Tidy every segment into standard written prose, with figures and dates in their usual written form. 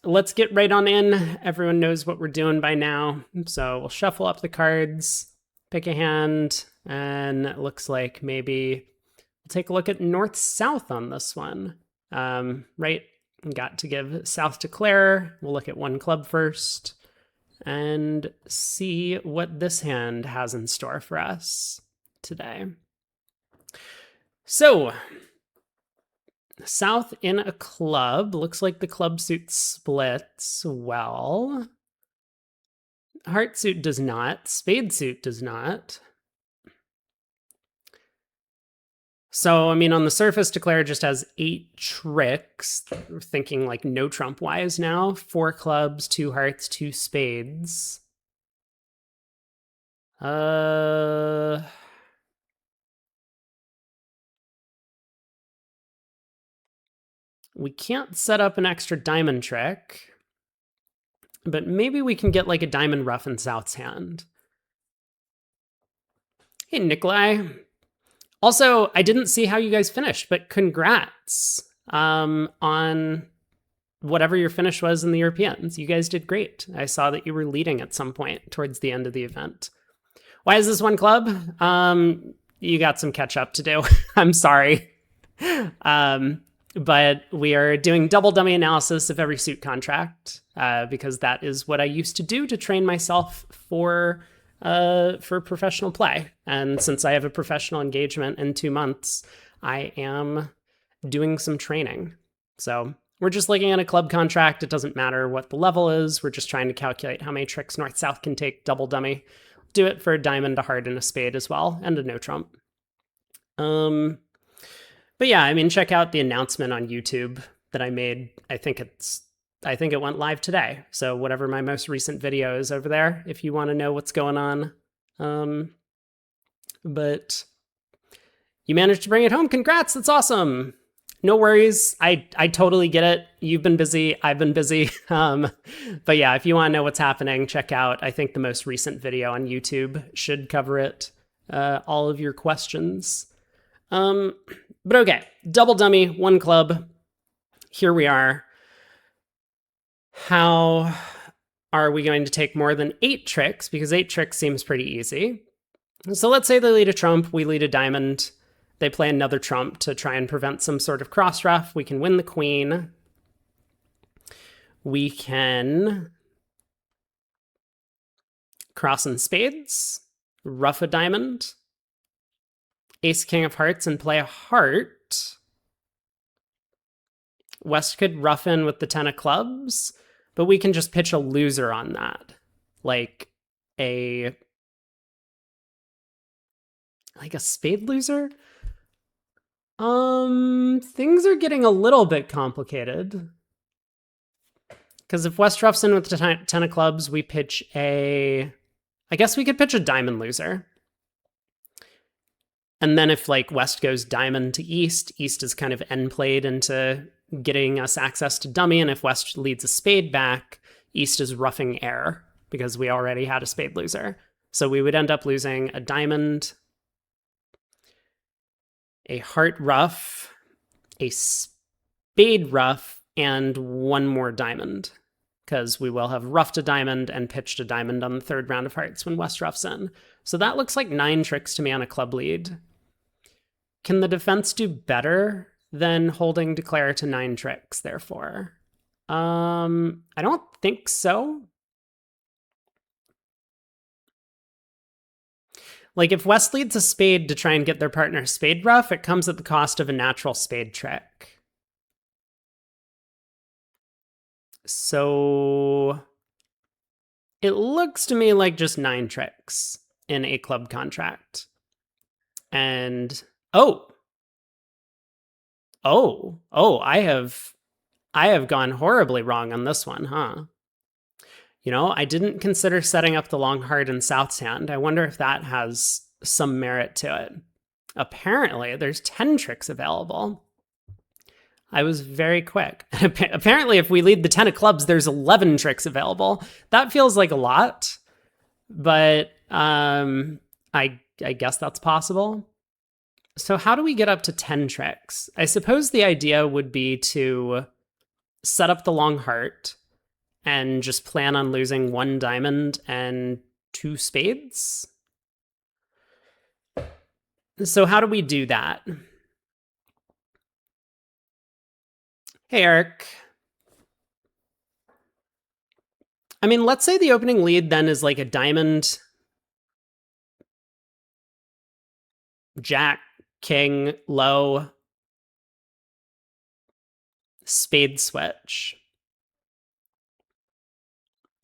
let's get right on in. Everyone knows what we're doing by now. So we'll shuffle up the cards, pick a hand, and it looks like maybe we'll take a look at north-south on this one. Right, got to give south to Claire. We'll look at one club first and see what this hand has in store for us today. So, south in a club. Looks like the club suit splits well. Heart suit does not. Spade suit does not. So, I mean, on the surface, Declare just has 8 tricks. We're thinking like no trump wise now. 4 clubs, 2 hearts, 2 spades. We can't set up an extra diamond trick, but maybe we can get like a diamond ruff in South's hand. Hey, Nikolai. Also, I didn't see how you guys finished, but congrats on whatever your finish was in the Europeans. You guys did great. I saw that you were leading at some point towards the end of the event. Why is this one club? You got some catch up to do. I'm sorry. But we are doing double dummy analysis of every suit contract because that is what I used to do to train myself for professional play. And since I have a professional engagement in 2 months, I am doing some training. So we're just looking at a club contract. It doesn't matter what the level is. We're just trying to calculate how many tricks north-south can take double dummy. Do it for a diamond, a heart, and a spade as well, and a no trump. But yeah, I mean, check out the announcement on YouTube that I made. I think it went live today. So whatever my most recent video is over there, if you want to know what's going on. But you managed to bring it home. Congrats. That's awesome. No worries. I totally get it. You've been busy. I've been busy. But yeah, if you want to know what's happening, check out, I think the most recent video on YouTube should cover it. All of your questions. But okay, double dummy, 1 club. Here we are. How are we going to take more than 8 tricks? Because 8 tricks seems pretty easy. So let's say they lead a trump, we lead a diamond. They play another trump to try and prevent some sort of cross ruff. We can win the queen. We can cross in spades, ruff a diamond, ace king of hearts and play a heart. West could rough in with the 10 of clubs, but we can just pitch a loser on that. Like a spade loser? Things are getting a little bit complicated. Because if West roughs in with the 10 of clubs, we pitch I guess we could pitch a diamond loser. And then if like West goes diamond to East, East is kind of end played into getting us access to dummy. And if West leads a spade back, East is roughing air because we already had a spade loser. So we would end up losing a diamond, a heart ruff, a spade ruff, and 1 more diamond. Because we will have roughed a diamond and pitched a diamond on the 3rd round of hearts when West roughs in. So that looks like 9 tricks to me on a club lead. Can the defense do better than holding Declare to 9 tricks, therefore? I don't think so. Like, if West leads a spade to try and get their partner spade ruff, it comes at the cost of a natural spade trick. So it looks to me like just 9 tricks in a club contract. And I have gone horribly wrong on this one, huh? You know, I didn't consider setting up the long heart in South's hand. I wonder if that has some merit to it. Apparently, there's 10 tricks available. I was very quick. Apparently, if we lead the 10 of clubs, there's 11 tricks available. That feels like a lot, but I guess that's possible. So how do we get up to 10 tricks? I suppose the idea would be to set up the long heart, and just plan on losing 1 diamond and 2 spades. So how do we do that? Hey, Eric. I mean, let's say the opening lead then is like a diamond, jack, king, low, spade switch.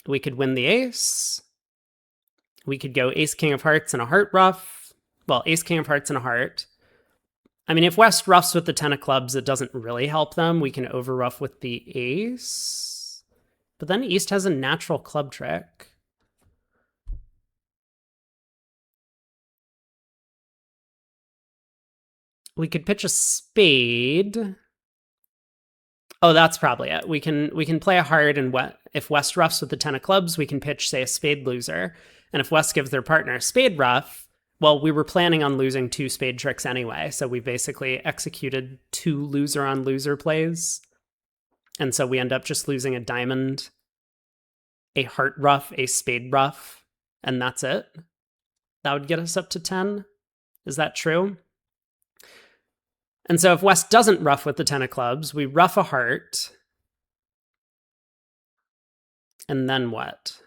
We could win the ace. We could go ace, king of hearts and a heart ruff. Well, ace, king of hearts and a heart. I mean, if West ruffs with the 10 of clubs, it doesn't really help them. We can over ruff with the ace. But then East has a natural club trick. We could pitch a spade. Oh, that's probably it. We can play a heart, and if West ruffs with the 10 of clubs, we can pitch, say, a spade loser. And if West gives their partner a spade ruff, well, we were planning on losing 2 spade tricks anyway, so we basically executed 2 loser-on-loser plays. And so we end up just losing a diamond, a heart ruff, a spade ruff, and that's it. That would get us up to 10. Is that true? And so if West doesn't ruff with the 10 of clubs, we ruff a heart. And then what?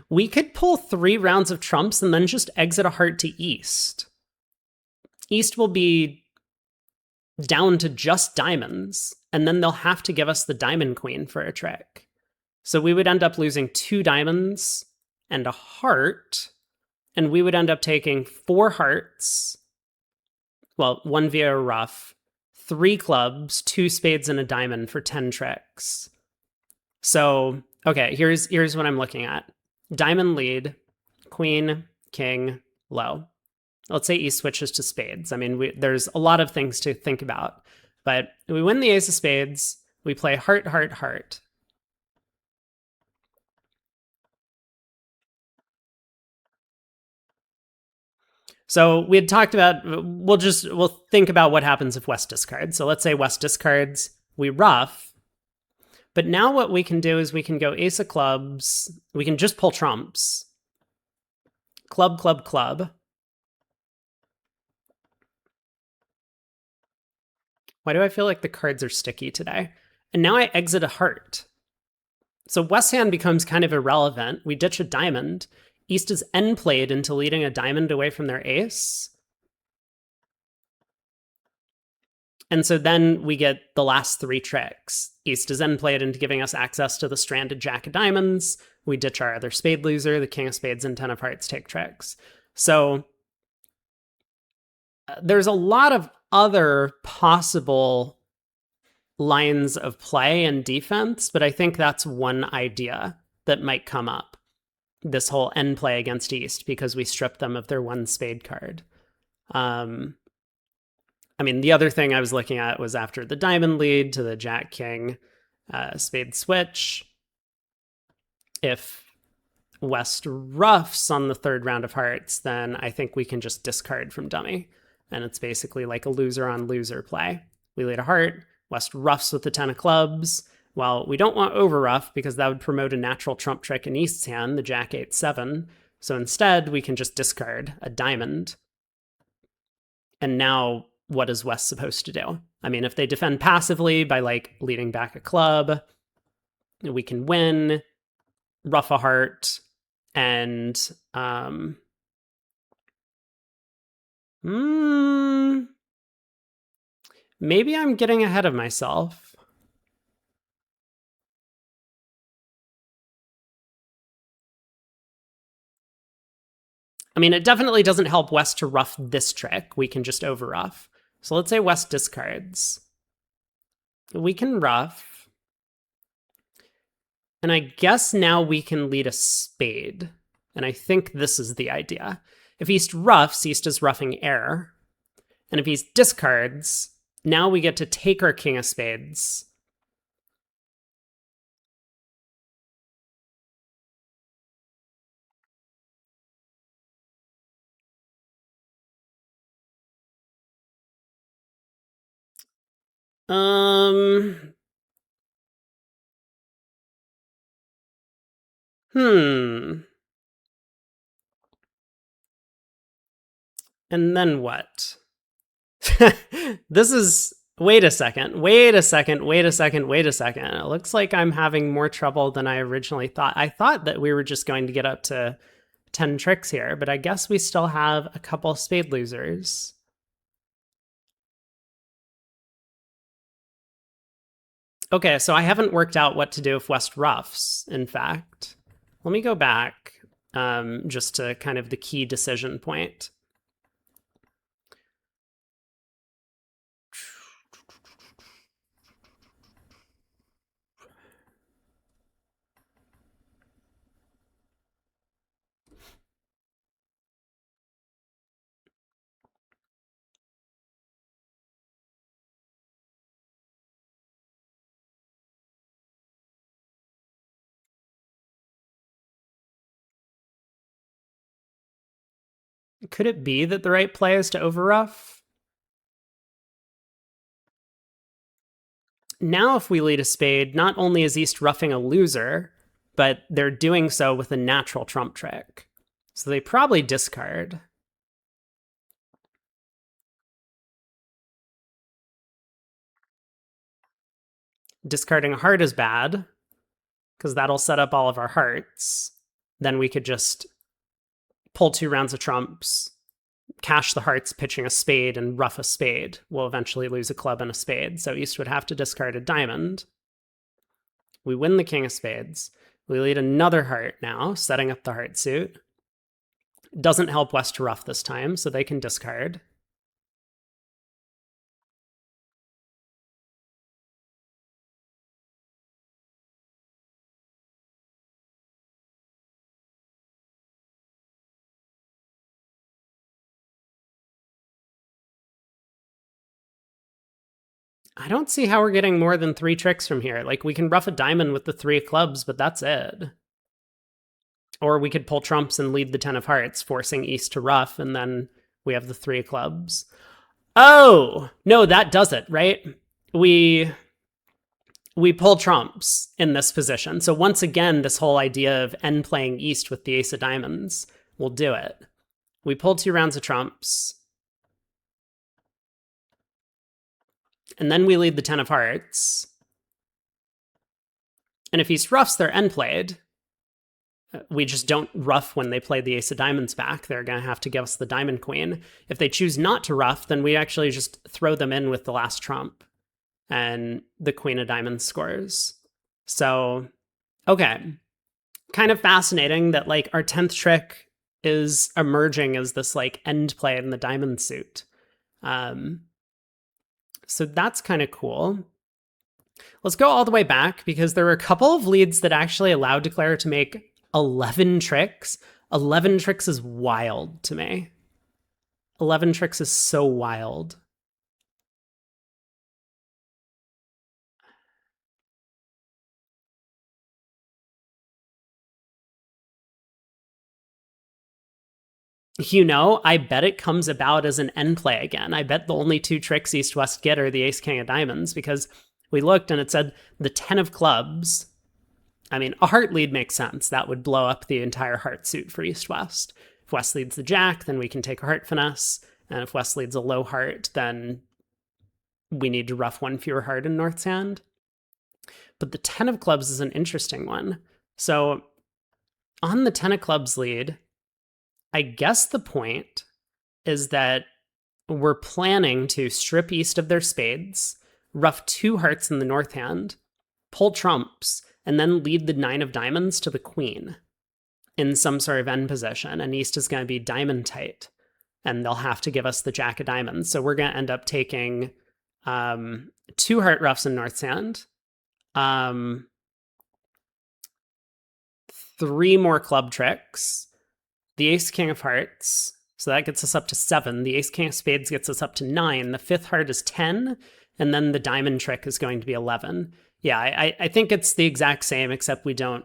We could pull 3 rounds of trumps and then just exit a heart to East. East will be down to just diamonds, and then they'll have to give us the diamond queen for a trick. So we would end up losing 2 diamonds and a heart, and we would end up taking 4 hearts, well, 1 via a ruff, 3 clubs, 2 spades, and a diamond for 10 tricks. So, okay, here's what I'm looking at. Diamond lead, queen, king, low. Let's say East switches to spades. I mean, there's a lot of things to think about, but we win the ace of spades. We play heart, heart, heart. So we had talked about, we'll think about what happens if West discards. So let's say West discards, we ruff. But now what we can do is we can go ace of clubs. We can just pull trumps. Club, club, club. Why do I feel like the cards are sticky today? And now I exit a heart. So West's hand becomes kind of irrelevant. We ditch a diamond. East is end played into leading a diamond away from their ace. And so then we get the last 3 tricks. East is end played into giving us access to the stranded jack of diamonds. We ditch our other spade loser. The king of spades and 10 of hearts take tricks. So there's a lot of other possible lines of play and defense, but I think that's one idea that might come up. This whole end play against East because we stripped them of their 1 spade card. I mean, the other thing I was looking at was after the diamond lead to the jack king spade switch. If West ruffs on the 3rd round of hearts, then I think we can just discard from dummy. And it's basically like a loser on loser play. We lead a heart, West ruffs with the 10 of clubs. Well, we don't want over ruff because that would promote a natural trump trick in East's hand, the jack 8-7. So instead, we can just discard a diamond. And now, what is West supposed to do? I mean, if they defend passively by like leading back a club, we can win, ruff a heart, and maybe I'm getting ahead of myself. I mean, it definitely doesn't help West to ruff this trick. We can just over ruff. So let's say West discards. We can ruff. And I guess now we can lead a spade. And I think this is the idea. If East ruffs, East is ruffing air. And if East discards, now we get to take our king of spades. Hmm. And then what? This is. Wait a second. Wait a second. Wait a second. Wait a second. It looks like I'm having more trouble than I originally thought. I thought that we were just going to get up to 10 tricks here, but I guess we still have a couple spade losers. Okay, so I haven't worked out what to do if West ruffs, in fact. Let me go back just to kind of the key decision point. Could it be that the right play is to overruff? Now, if we lead a spade, not only is East ruffing a loser, but they're doing so with a natural trump trick. So they probably discard. Discarding a heart is bad, because that'll set up all of our hearts. Then we could just pull 2 rounds of trumps, cash the hearts, pitching a spade, and ruff a spade. We'll eventually lose a club and a spade. So East would have to discard a diamond. We win the king of spades. We lead another heart now, setting up the heart suit. Doesn't help West to ruff this time, so they can discard. I don't see how we're getting more than 3 tricks from here. Like, we can ruff a diamond with the 3 of clubs, but that's it. Or we could pull trumps and lead the 10 of hearts, forcing East to ruff, and then we have the 3 of clubs. Oh, no, that does it, right? We pull trumps in this position. So once again, this whole idea of end playing East with the ace of diamonds will do it. We pull 2 rounds of trumps. And then we lead the 10 of hearts. And if East ruffs, they're end played. We just don't ruff when they play the ace of diamonds back. They're going to have to give us the diamond queen. If they choose not to ruff, then we actually just throw them in with the last trump. And the queen of diamonds scores. So, okay. Kind of fascinating that, like, our 10th trick is emerging as this, like, end play in the diamond suit. So that's kind of cool. Let's go all the way back, because there were a couple of leads that actually allowed Declare to make 11 tricks. 11 tricks is wild to me. 11 tricks is so wild. You know, I bet it comes about as an end play again. I bet the only 2 tricks East-West get are the ace, king of diamonds, because we looked and it said the 10 of clubs. I mean, a heart lead makes sense. That would blow up the entire heart suit for East-West. If West leads the jack, then we can take a heart finesse. And if West leads a low heart, then we need to ruff 1 fewer heart in North's hand. But the 10 of clubs is an interesting one. So on the 10 of clubs lead, I guess the point is that we're planning to strip East of their spades, ruff 2 hearts in the north hand, pull trumps, and then lead the 9 of diamonds to the queen in some sort of end position. And East is going to be diamond tight, and they'll have to give us the jack of diamonds. So we're going to end up taking 2 heart ruffs in North's hand, 3 more club tricks, the ace king of hearts, So that gets us up to 7. The ace king of spades gets us up to 9. The fifth heart is 10. And then the diamond trick is going to be 11. Yeah, I think it's the exact same, except we don't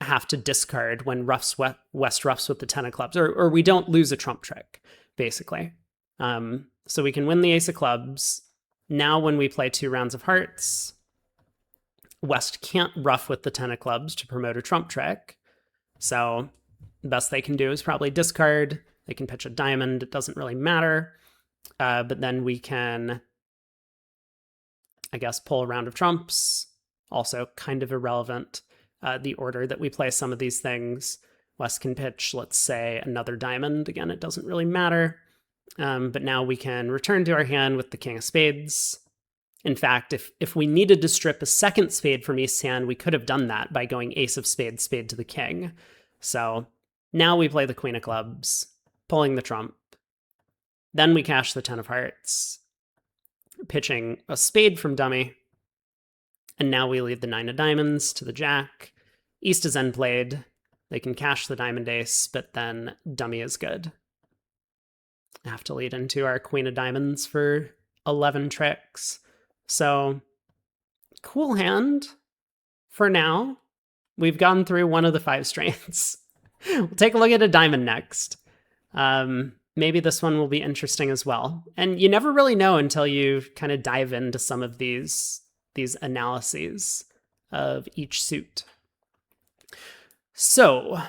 have to discard when West roughs with the 10 of clubs, or we don't lose a trump trick, basically. So we can win the ace of clubs. Now when we play 2 rounds of hearts, West can't rough with the 10 of clubs to promote a trump trick. So the best they can do is probably discard. They can pitch a diamond. It doesn't really matter. But then we can, I guess, pull a round of trumps. Also kind of irrelevant. The order that we play some of these things. West can pitch, let's say, another diamond. Again, it doesn't really matter. But now we can return to our hand with the king of spades. In fact, if we needed to strip a second spade from East's hand, we could have done that by going ace of spades, spade to the king. So now we play the queen of clubs, pulling the trump. Then we cash the 10 of hearts, pitching a spade from dummy. And now we leave the 9 of diamonds to the jack. East is end played. They can cash the diamond ace, but then dummy is good. I have to lead into our queen of diamonds for 11 tricks. So, cool hand for now. We've gone through one of the 5 strains. We'll take a look at a diamond next. Maybe this one will be interesting as well. And you never really know until you kind of dive into some of these analyses of each suit. So,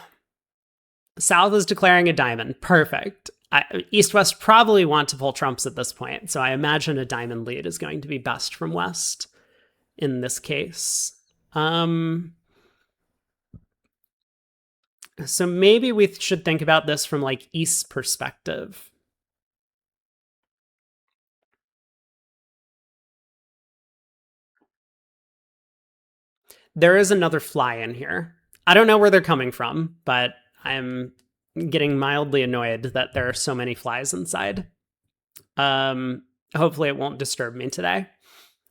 South is declaring a diamond. Perfect. East-West probably want to pull trumps at this point, so I imagine a diamond lead is going to be best from West in this case. So maybe we should think about this from like East's perspective. There is another fly in here. I don't know where they're coming from, but I'm getting mildly annoyed that there are so many flies inside. Hopefully it won't disturb me today.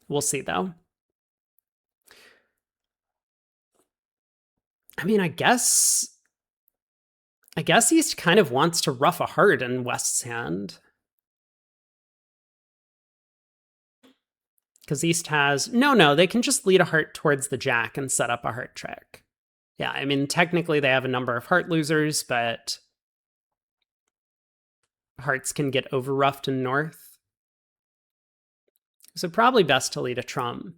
We'll see, though. I mean, I guess East kind of wants to rough a heart in West's hand. Because East has... No, they can just lead a heart towards the jack and set up a heart trick. Yeah, I mean, technically they have a number of heart losers, but hearts can get over-roughed in North. So probably best to lead a trump.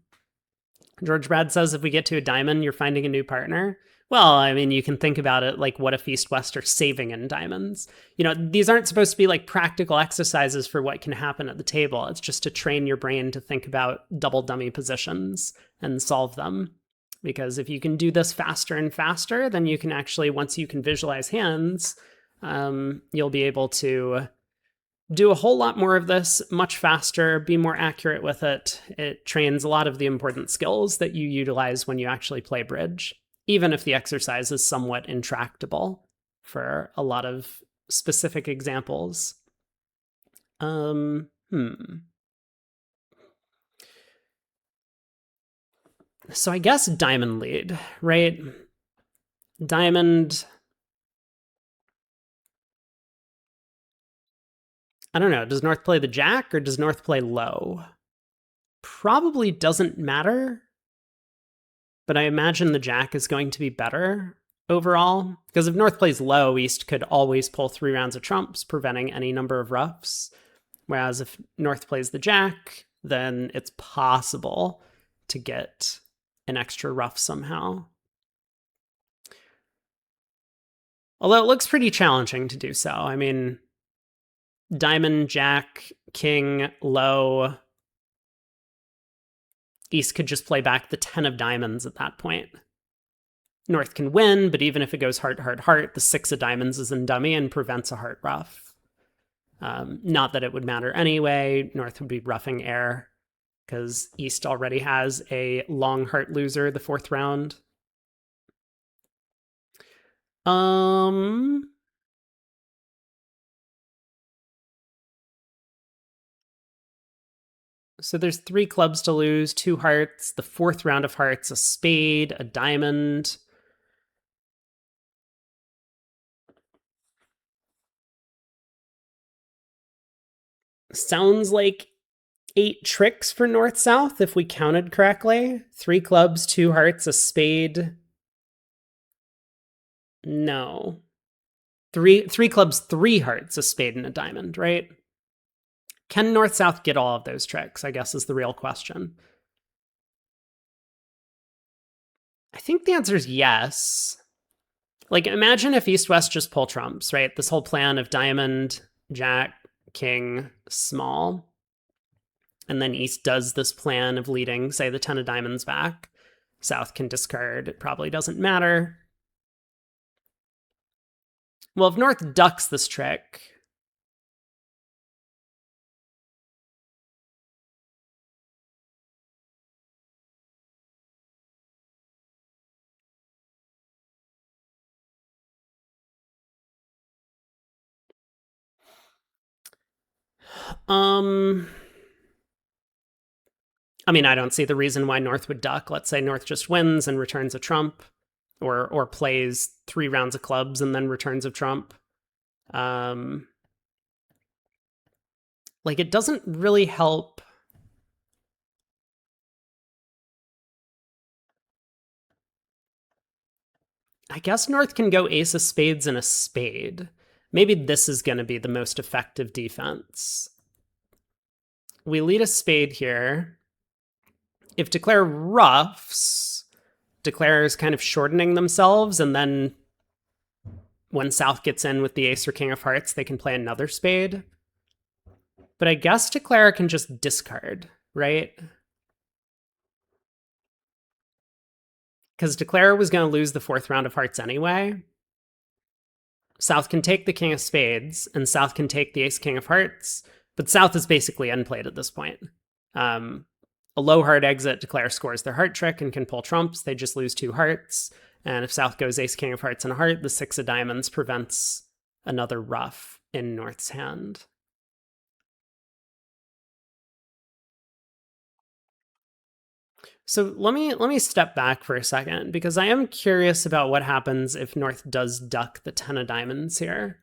George Brad says if we get to a diamond, you're finding a new partner. Well, I mean, you can think about it like what if East-West are saving in diamonds? You know, these aren't supposed to be like practical exercises for what can happen at the table. It's just to train your brain to think about double dummy positions and solve them. Because if you can do this faster and faster, then you can actually, once you can visualize hands, you'll be able to do a whole lot more of this much faster, be more accurate with it. It trains a lot of the important skills that you utilize when you actually play bridge, even if the exercise is somewhat intractable for a lot of specific examples. So I guess diamond lead, right? Diamond... I don't know, does North play the jack or does North play low? Probably doesn't matter, but I imagine the jack is going to be better overall, because if North plays low, East could always pull 3 rounds of trumps, preventing any number of roughs. Whereas if North plays the jack, then it's possible to get an extra rough somehow. Although it looks pretty challenging to do so. I mean, diamond, jack, king, low. East could just play back the 10 of diamonds at that point. North can win, but even if it goes heart, heart, heart, the 6 of diamonds is in dummy and prevents a heart rough. Not that it would matter anyway. North would be roughing air because East already has a long heart loser the 4th round. So there's 3 clubs to lose, 2 hearts, the 4th round of hearts, a spade, a diamond. Sounds like 8 tricks for north-south if we counted correctly. 3 clubs, 2 hearts, a spade. No. Three clubs, 3 hearts, a spade, and a diamond, right? Can north-south get all of those tricks, I guess, is the real question. I think the answer is yes. Like, imagine if east-west just pull trumps, right? This whole plan of diamond, jack, king, small. And then east does this plan of leading, say, the 10 of diamonds back. South can discard. It probably doesn't matter. Well, if north ducks this trick, I mean, I don't see the reason why north would duck. Let's say north just wins and returns a trump, or plays 3 rounds of clubs and then returns a trump. Like, it doesn't really help. I guess north can go ace of spades and a spade. Maybe this is going to be the most effective defense. We lead a spade here. If declare roughs, declare is kind of shortening themselves, and then when south gets in with the ace or king of hearts, they can play another spade. But I guess declare can just discard, right? Because declare was going to lose the 4th round of hearts anyway. South can take the king of spades, and south can take the ace king of hearts, but south is basically unplayed at this point. A low heart exit, declare scores their heart trick and can pull trumps. They just lose 2 hearts. And if south goes ace king of hearts and a heart, the 6 of diamonds prevents another ruff in north's hand. So let me step back for a second, because I am curious about what happens if north does duck the 10 of diamonds here.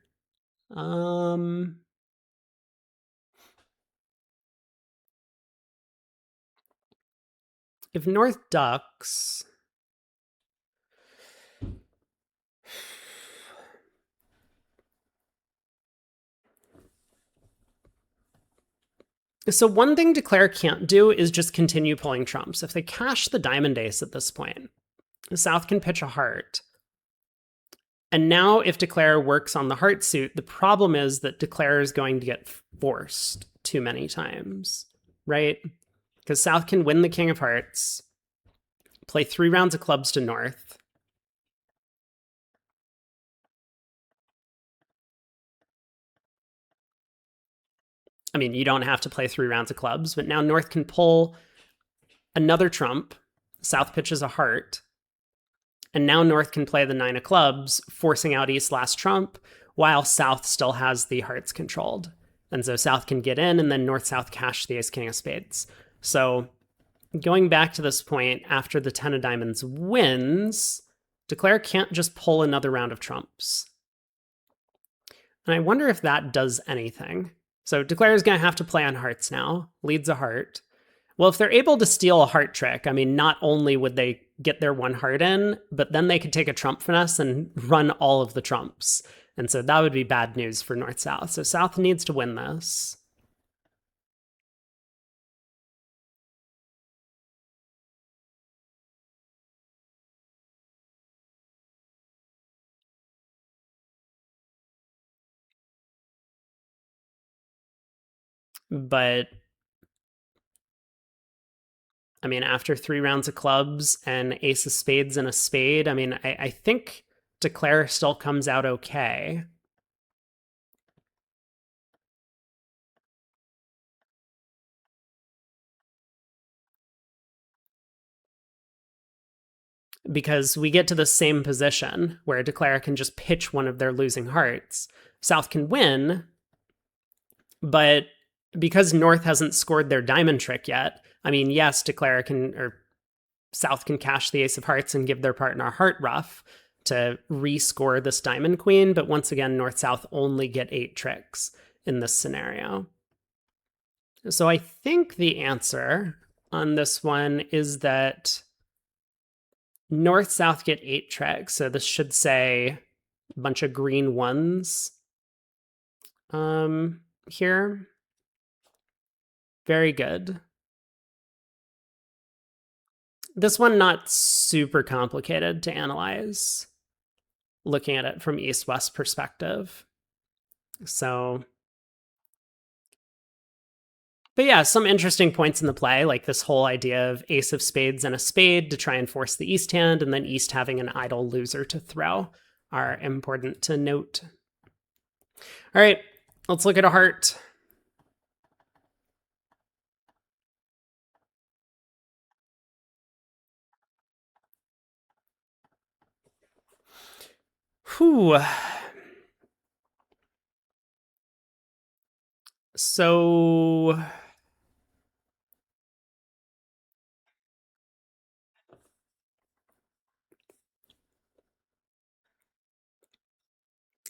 If north ducks, so one thing declare can't do is just continue pulling trumps. If they cash the diamond ace at this point, south can pitch a heart. And now if declare works on the heart suit, the problem is that declare is going to get forced too many times, right? Because south can win the king of hearts, play 3 rounds of clubs to north. I mean, you don't have to play 3 rounds of clubs, but now north can pull another trump. South pitches a heart. And now north can play the 9 of clubs, forcing out east last trump, while south still has the hearts controlled. And so south can get in, and then north-south cash the ace king of spades. So going back to this point, after the 10 of diamonds wins, declare can't just pull another round of trumps. And I wonder if that does anything. So declare is going to have to play on hearts now, leads a heart. Well, if they're able to steal a heart trick, I mean, not only would they get their 1 heart in, but then they could take a trump finesse and run all of the trumps. And so that would be bad news for north-south. So south needs to win this. But I mean, after 3 rounds of clubs and ace of spades and a spade, I mean, I think declare still comes out okay. Because we get to the same position where declare can just pitch one of their losing hearts. South can win, but because north hasn't scored their diamond trick yet, I mean, yes, declare can, or south can cash the ace of hearts and give their partner a heart ruff to rescore this diamond queen, but once again, north-south only get 8 tricks in this scenario. So I think the answer on this one is that north-south get 8 tricks. So this should say a bunch of green ones here. Very good. This one not super complicated to analyze, looking at it from east-west perspective. So, but yeah, some interesting points in the play, like this whole idea of ace of spades and a spade to try and force the east hand, and then east having an idle loser to throw are important to note. All right, let's look at a heart. Whew. So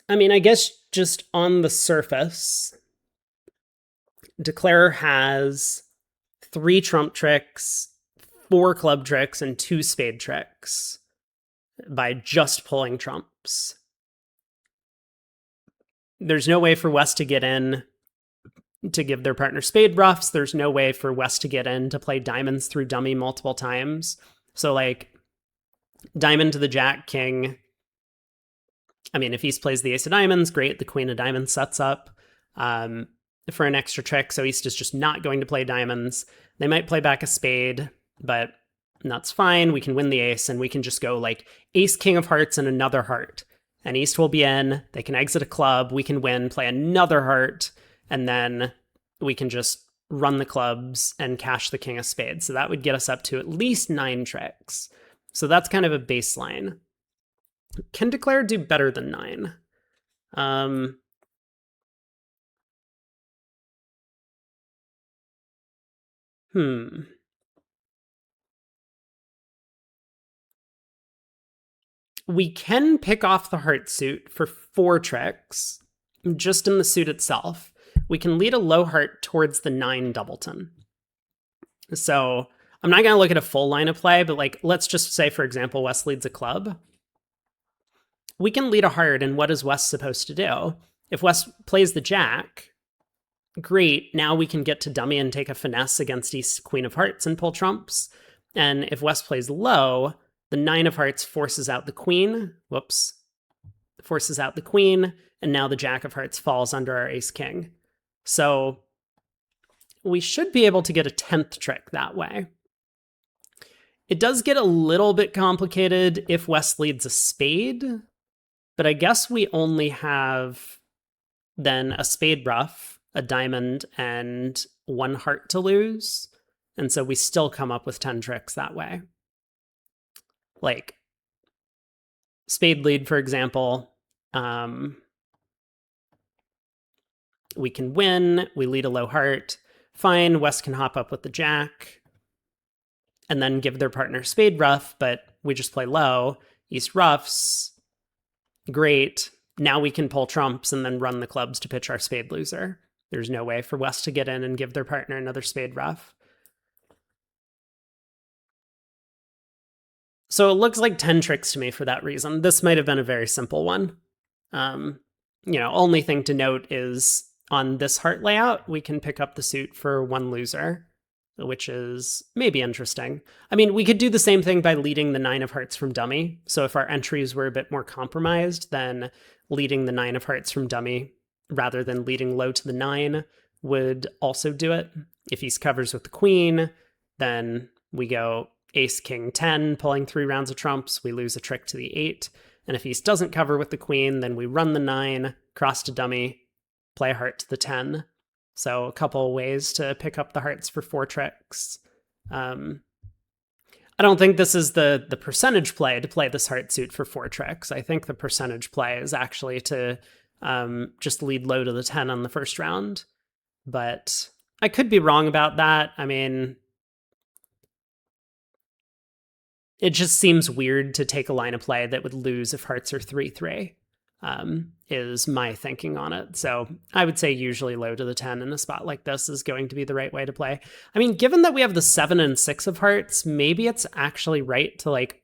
I mean, I guess just on the surface, Declare has 3 trump tricks, 4 club tricks, and 2 spade tricks by just pulling trumps. There's no way for West to get in to give their partner spade ruffs. There's no way for West to get in to play diamonds through dummy multiple times. So, like, diamond to the jack, king. I mean, if East plays the ace of diamonds, great. The queen of diamonds sets up for an extra trick. So East is just not going to play diamonds. They might play back a spade, but that's fine. We can win the ace, and we can just go like ace, king of hearts, and another heart. And East will be in. They can exit a club. We can win, play another heart, and then we can just run the clubs and cash the king of spades. So that would get us up to at least 9 tricks. So that's kind of a baseline. Can Declare do better than 9? We can pick off the heart suit for 4 tricks, just in the suit itself. We can lead a low heart towards the 9 doubleton. So I'm not going to look at a full line of play, but like, let's just say, for example, West leads a club. We can lead a heart, and what is West supposed to do? If West plays the jack, great, now we can get to dummy and take a finesse against East queen of hearts and pull trumps. And if West plays low, the 9 of hearts forces out the queen. Whoops. Forces out the queen, and now the jack of hearts falls under our ace king. So we should be able to get a 10th trick that way. It does get a little bit complicated if West leads a spade, but I guess we only have then a spade ruff, a diamond, and 1 heart to lose. And so we still come up with 10 tricks that way. Like, spade lead, for example, we can win, we lead a low heart, fine, West can hop up with the jack, and then give their partner spade ruff, but we just play low, East ruffs, great, now we can pull trumps and then run the clubs to pitch our spade loser. There's no way for West to get in and give their partner another spade ruff. So it looks like 10 tricks to me for that reason. This might have been a very simple one. Only thing to note is on this heart layout, we can pick up the suit for 1 loser, which is maybe interesting. I mean, we could do the same thing by leading the 9 of hearts from dummy. So if our entries were a bit more compromised, then leading the 9 of hearts from dummy rather than leading low to the 9 would also do it. If East covers with the queen, then we go ace, king, 10, pulling 3 rounds of trumps. We lose a trick to the 8. And if East doesn't cover with the queen, then we run the 9, cross to dummy, play a heart to the 10. So a couple ways to pick up the hearts for 4 tricks. I don't think this is the percentage play to play this heart suit for 4 tricks. I think the percentage play is actually to just lead low to the 10 on the first round. But I could be wrong about that. I mean, it just seems weird to take a line of play that would lose if hearts are 3-3. is my thinking on it. So I would say usually low to the 10 in a spot like this is going to be the right way to play. I mean, given that we have the 7 and 6 of hearts, maybe it's actually right to like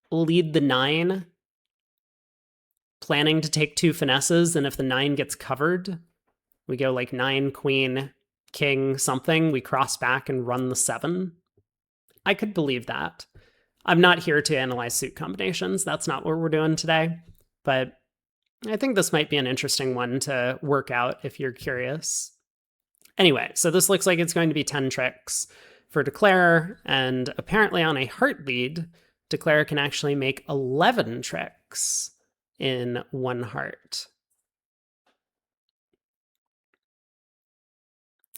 lead the 9, planning to take 2 finesses, and if the 9 gets covered, we go like 9, queen, king, something, we cross back and run the 7. I could believe that. I'm not here to analyze suit combinations. That's not what we're doing today. But I think this might be an interesting one to work out if you're curious. Anyway, so this looks like it's going to be 10 tricks for Declare, and apparently on a heart lead, Declare can actually make 11 tricks in 1 heart.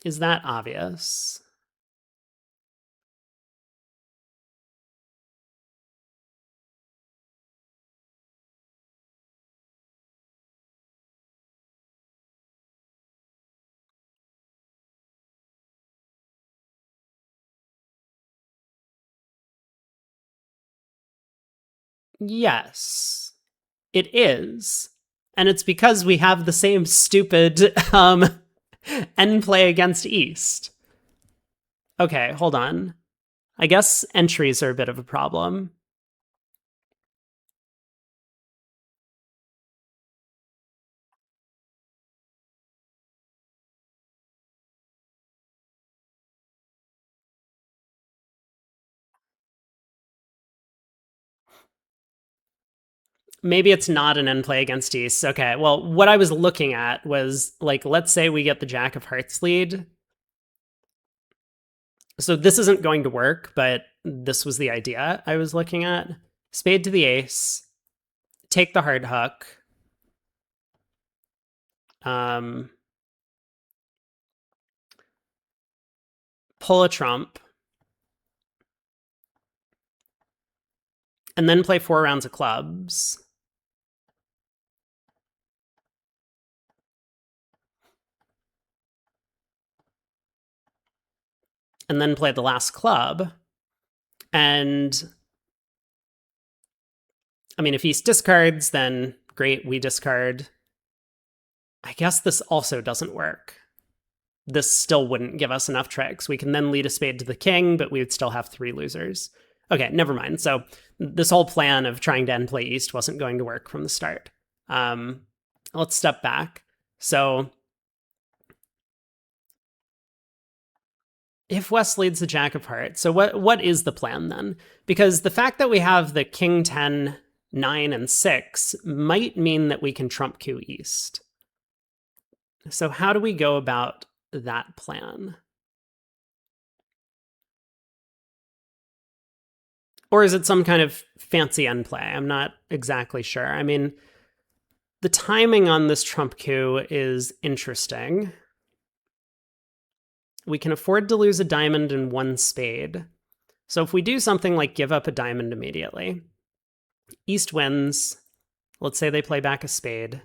Is that obvious? Yes, it is. And it's because we have the same stupid end play against East. Okay, hold on. I guess entries are a bit of a problem. Maybe it's not an end play against East. Okay, well, what I was looking at was, like, let's say we get the Jack of Hearts lead. So this isn't going to work, but this was the idea I was looking at. Spade to the ace, take the hard hook, pull a trump, and then play 4 rounds of clubs. And then play the last club. And I mean, if East discards, then great, we discard. I guess this also doesn't work. This still wouldn't give us enough tricks. We can then lead a spade to the king, but we would still have 3 losers. Okay, never mind. So this whole plan of trying to end play East wasn't going to work from the start. Let's step back. So if West leads the Jack of Hearts, so what is the plan then? Because the fact that we have the King 10, 9, and 6 might mean that we can trump Q East. So how do we go about that plan? Or is it some kind of fancy end play? I'm not exactly sure. I mean, the timing on this trump Q is interesting. We can afford to lose a diamond and 1 spade. So if we do something like give up a diamond immediately, East wins. Let's say they play back a spade.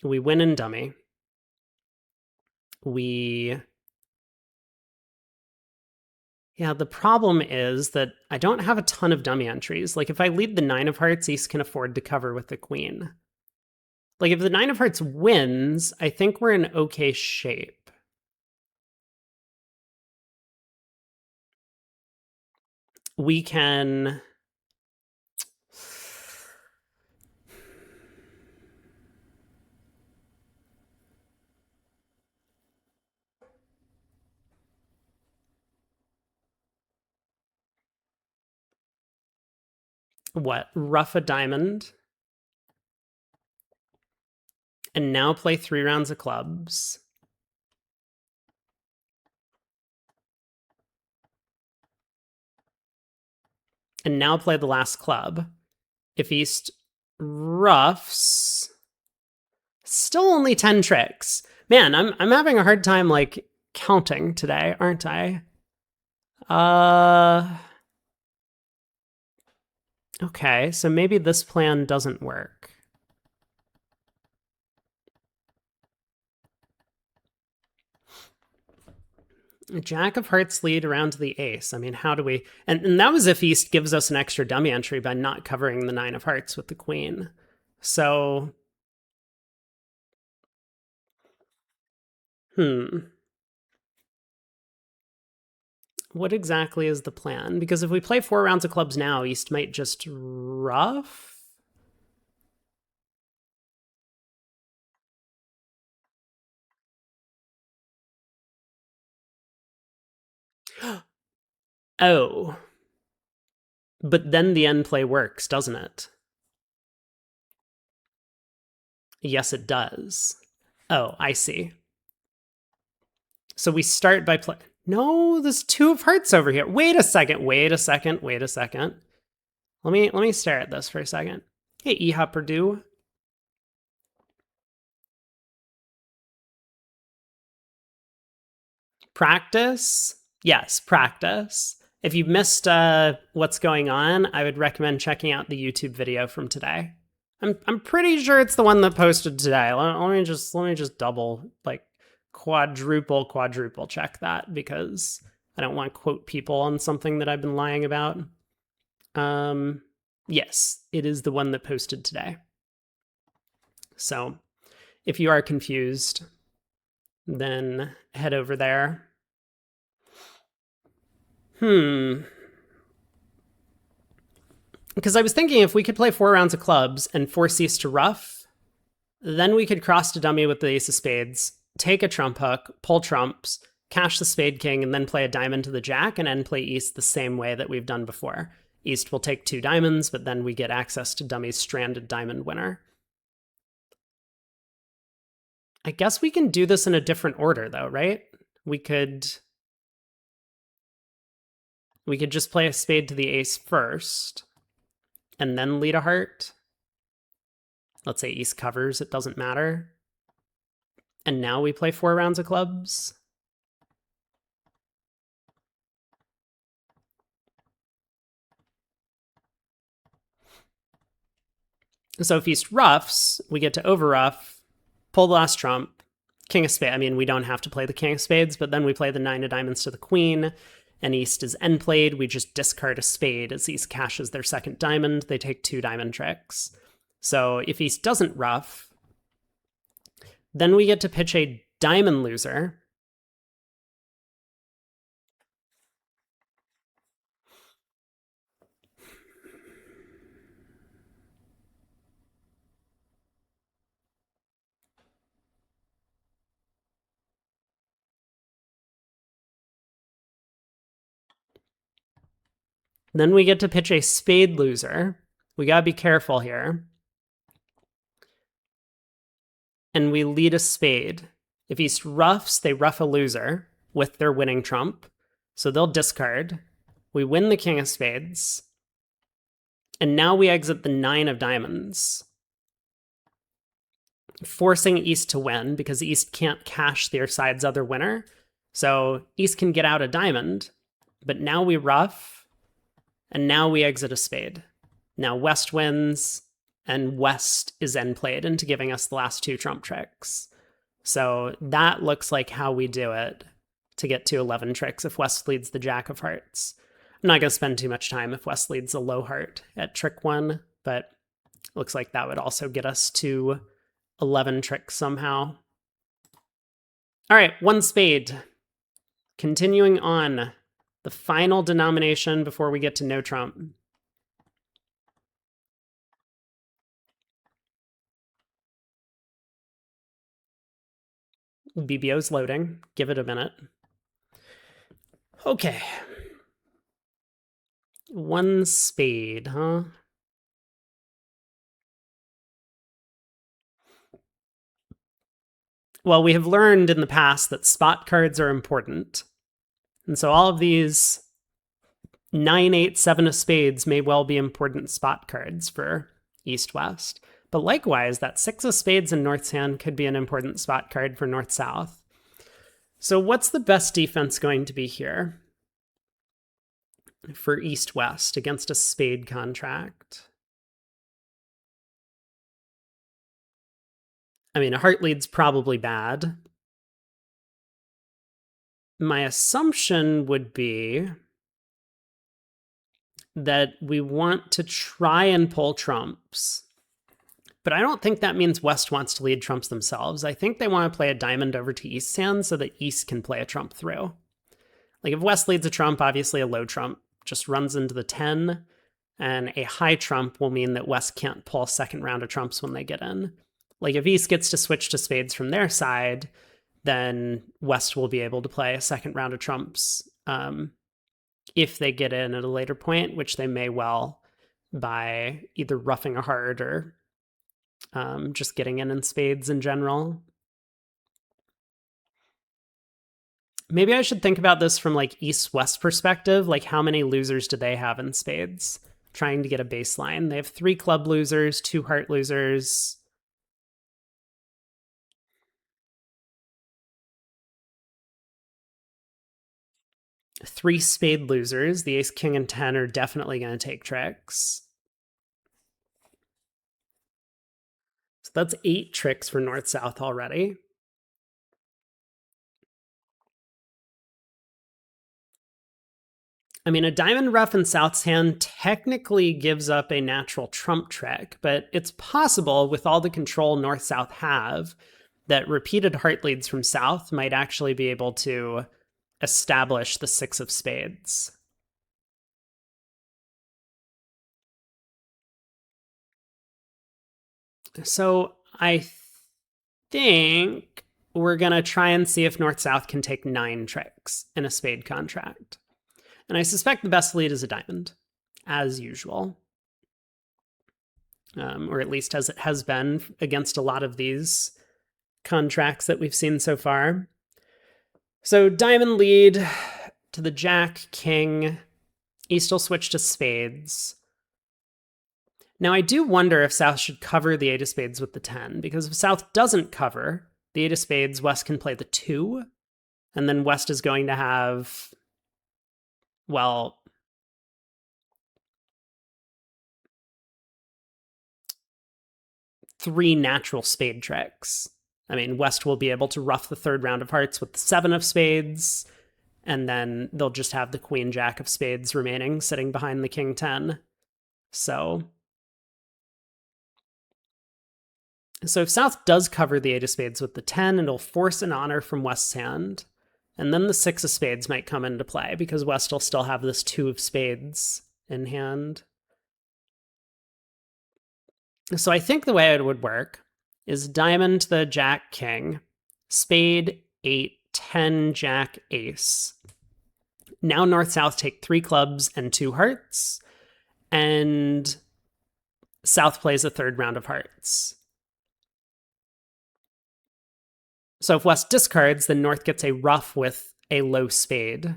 We win in dummy. Yeah, the problem is that I don't have a ton of dummy entries. Like if I lead the 9 of hearts, East can afford to cover with the queen. Like if the 9 of hearts wins, I think we're in okay shape. We can... What? Ruff a diamond. And now play 3 rounds of clubs. And now play the last club. If East ruffs, still only 10 tricks. Man, I'm having a hard time like counting today, aren't I? Okay, so maybe this plan doesn't work. Jack of hearts lead around to the ace. I mean, how do we... And that was if East gives us an extra dummy entry by not covering the 9 of hearts with the queen. So, what exactly is the plan? Because if we play 4 rounds of clubs now, East might just ruff. Oh. But then the end play works, doesn't it? Yes, it does. Oh, I see. So we start by play. No, there's 2 of hearts over here. Wait a second. Let me stare at this for a second. Hey, Iha Purdue. Practice? Yes, practice. If you missed what's going on, I would recommend checking out the YouTube video from today. I'm pretty sure it's the one that posted today. Let me just double, like, quadruple check that, because I don't want to quote people on something that I've been lying about. Yes, it is the one that posted today. So if you are confused, then head over there. Because I was thinking if we could play 4 rounds of clubs and force East to ruff, then we could cross to dummy with the ace of spades, take a trump hook, pull trumps, cash the spade king, and then play a diamond to the jack and end play East the same way that we've done before. East will take 2 diamonds, but then we get access to dummy's stranded diamond winner. I guess we can do this in a different order, though, right? We could just play a spade to the ace first, and then lead a heart. Let's say East covers, it doesn't matter. And now we play 4 rounds of clubs. So if East ruffs, we get to overruff, pull the last trump, king of spades. I mean, we don't have to play the king of spades, but then we play the 9 of diamonds to the queen, and East is end played. We just discard a spade as East cashes their second diamond. They take 2 diamond tricks. So if East doesn't ruff, then we get to pitch a diamond loser. Then we get to pitch a spade loser. We gotta be careful here. And we lead a spade. If East ruffs, they ruff a loser with their winning trump. So they'll discard. We win the king of spades. And now we exit the 9 of diamonds, forcing East to win because East can't cash their side's other winner. So East can get out a diamond, but now we ruff, and now we exit a spade. Now West wins, and West is end played into giving us the last 2 trump tricks. So that looks like how we do it to get to 11 tricks if West leads the jack of hearts. I'm not going to spend too much time if West leads a low heart at trick 1, but it looks like that would also get us to 11 tricks somehow. All right, 1 spade. Continuing on, the final denomination before we get to no trump. BBO's loading. Give it a minute. Okay. 1 spade, huh? Well, we have learned in the past that spot cards are important. And so all of these 9, 8, 7 of spades may well be important spot cards for East-West. But likewise, that 6 of spades in North's hand could be an important spot card for North-South. So what's the best defense going to be here for East-West against a spade contract? I mean, a heart lead's probably bad. My assumption would be that we want to try and pull trumps But I don't think that means West wants to lead trumps themselves. I think they want to play a diamond over to East's hand so that East can play a trump through. Like if West leads a trump, obviously a low trump just runs into the 10, and a high trump will mean that West can't pull a second round of trumps when they get in. Like if East gets to switch to spades from their side, then West will be able to play a second round of trumps if they get in at a later point, which they may well by either roughing a heart or just getting in spades in general. Maybe I should think about this from like East-West perspective. Like how many losers do they have in spades? Trying to get a baseline. They have 3 club losers, 2 heart losers. Three spade losers. The ace, king, and 10 are definitely going to take tricks. So that's 8 tricks for north-south already. I mean, a diamond rough in South's hand technically gives up a natural trump trick, but it's possible with all the control north-south have that repeated heart leads from South might actually be able to establish the 6 of spades. So I think we're going to try and see if north-south can take 9 tricks in a spade contract. And I suspect the best lead is a diamond, as usual. Or at least as it has been against a lot of these contracts that we've seen so far. So diamond lead to the jack, king. East will switch to spades. Now, I do wonder if South should cover the 8 of spades with the 10, because if South doesn't cover the 8 of spades, West can play the 2, and then West is going to have, well, three natural spade tricks. I mean, West will be able to rough the 3rd round of hearts with the 7 of spades, and then they'll just have the queen jack of spades remaining sitting behind the king 10. So if South does cover the 8 of spades with the 10, it'll force an honor from West's hand. And then the 6 of spades might come into play because West will still have this 2 of spades in hand. So I think the way it would work is diamond the jack king, spade 8, 10, jack, ace. Now north-south take 3 clubs and 2 hearts, and South plays a 3rd round of hearts. So if West discards, then North gets a rough with a low spade.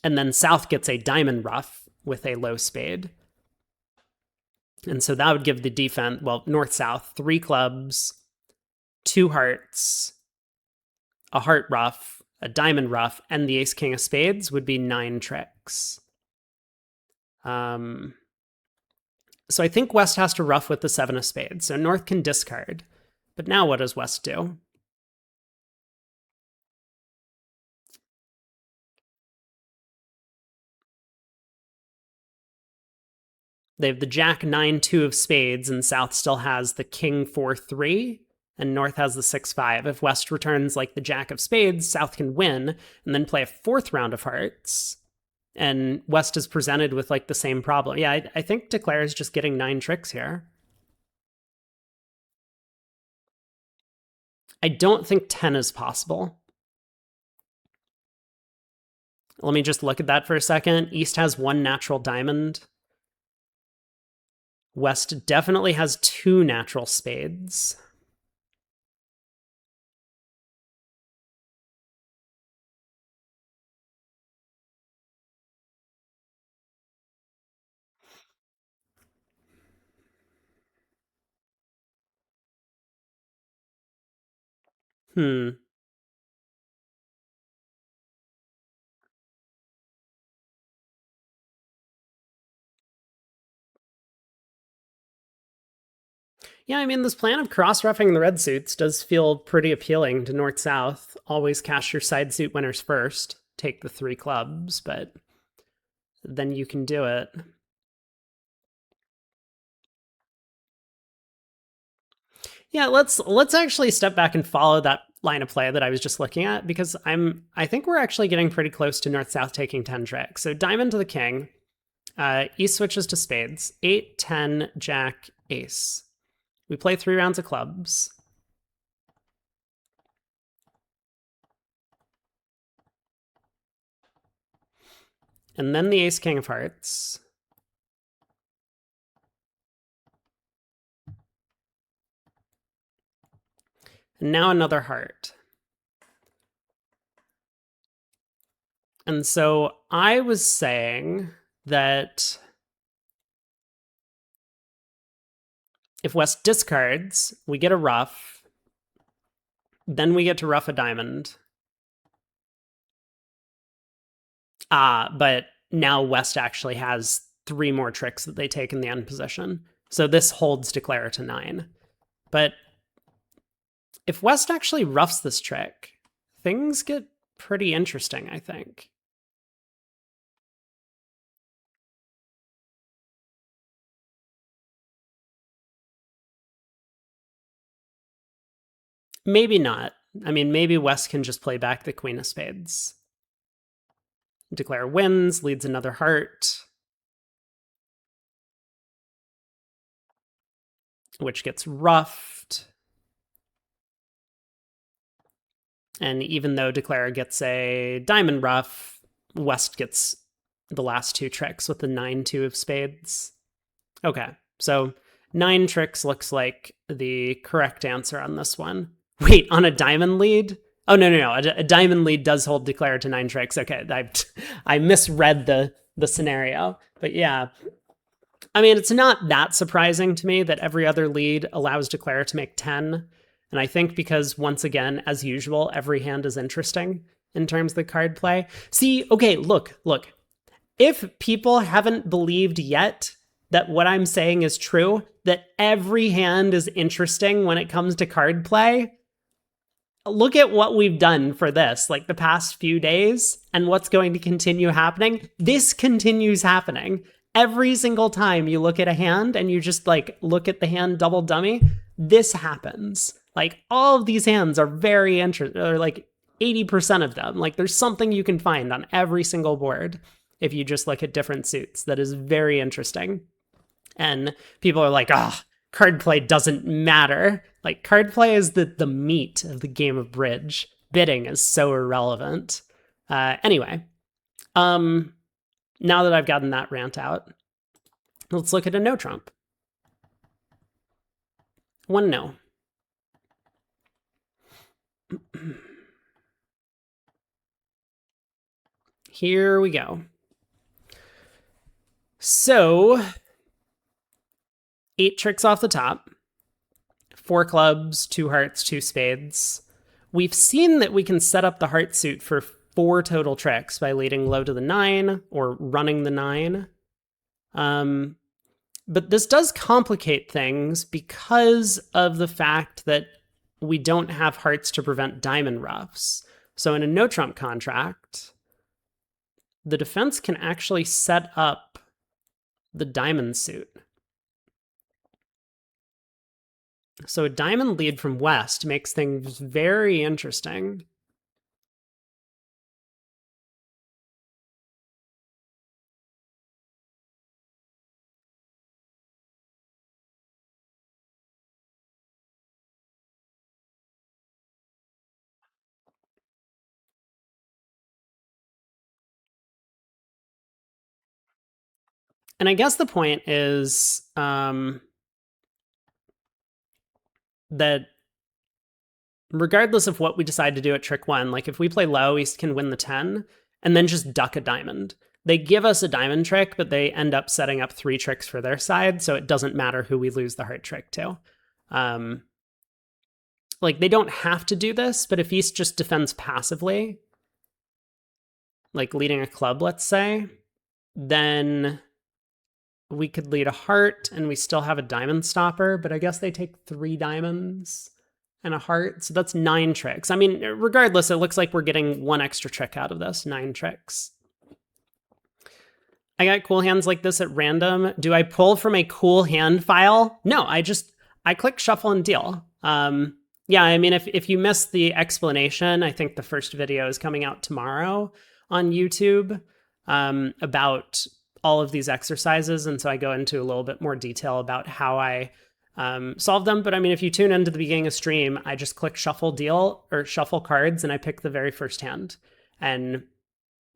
And then South gets a diamond rough with a low spade. And so that would give the defense, well, North-South, 3 clubs, 2 hearts, a heart rough, a diamond rough, and the ace-king of spades would be 9 tricks. So I think West has to rough with the 7 of spades. So North can discard. But now what does West do? They have the jack 9, 2 of spades, and South still has the king 4, 3, and North has the 6, 5. If West returns like the jack of spades, South can win and then play a 4th round of hearts. And West is presented with like the same problem. Yeah, I think Declare is just getting 9 tricks here. I don't think 10 is possible. Let me just look at that for a second. East has 1 natural diamond. West definitely has 2 natural spades. Yeah, I mean, this plan of cross-roughing the red suits does feel pretty appealing to North-South. Always cash your side suit winners first. Take the 3 clubs, but then you can do it. Yeah, let's actually step back and follow that line of play that I was just looking at, because I think we're actually getting pretty close to north-south taking 10 tricks. So diamond to the king, east switches to spades, 8, 10, jack, ace. We play 3 rounds of clubs. And then the ace king of hearts. And now another heart. And so I was saying that if West discards, we get a ruff. Then we get to ruff a diamond. But now West actually has 3 more tricks that they take in the end position. So this holds declare to 9. But if West actually ruffs this trick, things get pretty interesting, I think. Maybe not. I mean, maybe West can just play back the queen of spades. Declare wins, leads another heart, which gets ruffed. And even though declare gets a diamond ruff, West gets the last 2 tricks with the 9-2 of spades. Okay, so 9 tricks looks like the correct answer on this one. Wait, on a diamond lead? Oh, no. A diamond lead does hold declare to 9 tricks. Okay, I misread the scenario. But yeah, I mean, it's not that surprising to me that every other lead allows declare to make 10. And I think because, once again, as usual, every hand is interesting in terms of the card play. See, okay, look. If people haven't believed yet that what I'm saying is true, that every hand is interesting when it comes to card play, look at what we've done for this, like the past few days, and what's going to continue happening. This continues happening. Every single time you look at a hand and you just like look at the hand double dummy, this happens. Like all of these hands are very interesting, or like 80% of them. Like there's something you can find on every single board if you just look at different suits that is very interesting. And people are like, card play doesn't matter. Like card play is the meat of the game of bridge. Bidding is so irrelevant. Anyway, now that I've gotten that rant out, let's look at a no trump. 1 no. Here we go. So 8 tricks off the top, 4 clubs, 2 hearts, 2 spades. We've seen that we can set up the heart suit for 4 total tricks by leading low to the 9 or running the 9. But this does complicate things because of the fact that we don't have hearts to prevent diamond ruffs. So in a no trump contract, the defense can actually set up the diamond suit. So a diamond lead from West makes things very interesting. And I guess the point is that regardless of what we decide to do at trick 1, like if we play low, East can win the 10 and then just duck a diamond. They give us a diamond trick, but they end up setting up 3 tricks for their side, so it doesn't matter who we lose the heart trick to. Like, they don't have to do this, but if East just defends passively, like leading a club, let's say, then we could lead a heart and we still have a diamond stopper, but I guess they take 3 diamonds and a heart, so that's 9 tricks. I mean, regardless, it looks like we're getting 1 extra trick out of this, 9 tricks. I got cool hands like this at random. Do I pull from a cool hand file? No, I click shuffle and deal. Yeah, I mean, if you missed the explanation, I think the first video is coming out tomorrow on YouTube about all of these exercises. And so I go into a little bit more detail about how I solve them. But I mean, if you tune into the beginning of stream, I just click shuffle deal or shuffle cards and I pick the very first hand. And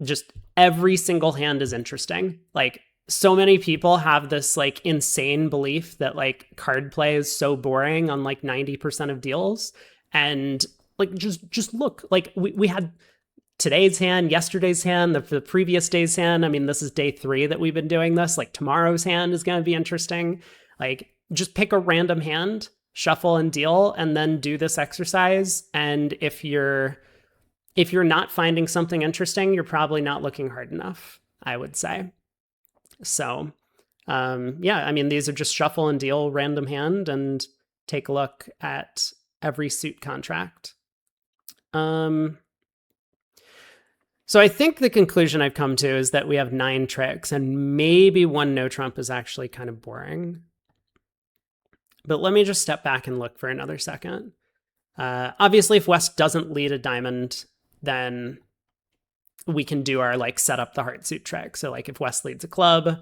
just every single hand is interesting. Like, so many people have this like insane belief that like card play is so boring on like 90% of deals. And like just look, like we had today's hand, yesterday's hand, the previous day's hand. I mean, this is day 3 that we've been doing this. Like, tomorrow's hand is going to be interesting. Like, just pick a random hand, shuffle and deal, and then do this exercise. And if you're not finding something interesting, you're probably not looking hard enough, I would say. So, yeah, I mean, these are just shuffle and deal random hand and take a look at every suit contract. So I think the conclusion I've come to is that we have 9 tricks and maybe one no trump is actually kind of boring. But let me just step back and look for another second. Obviously, if West doesn't lead a diamond, then we can do our like set up the heart suit trick. So like if West leads a club,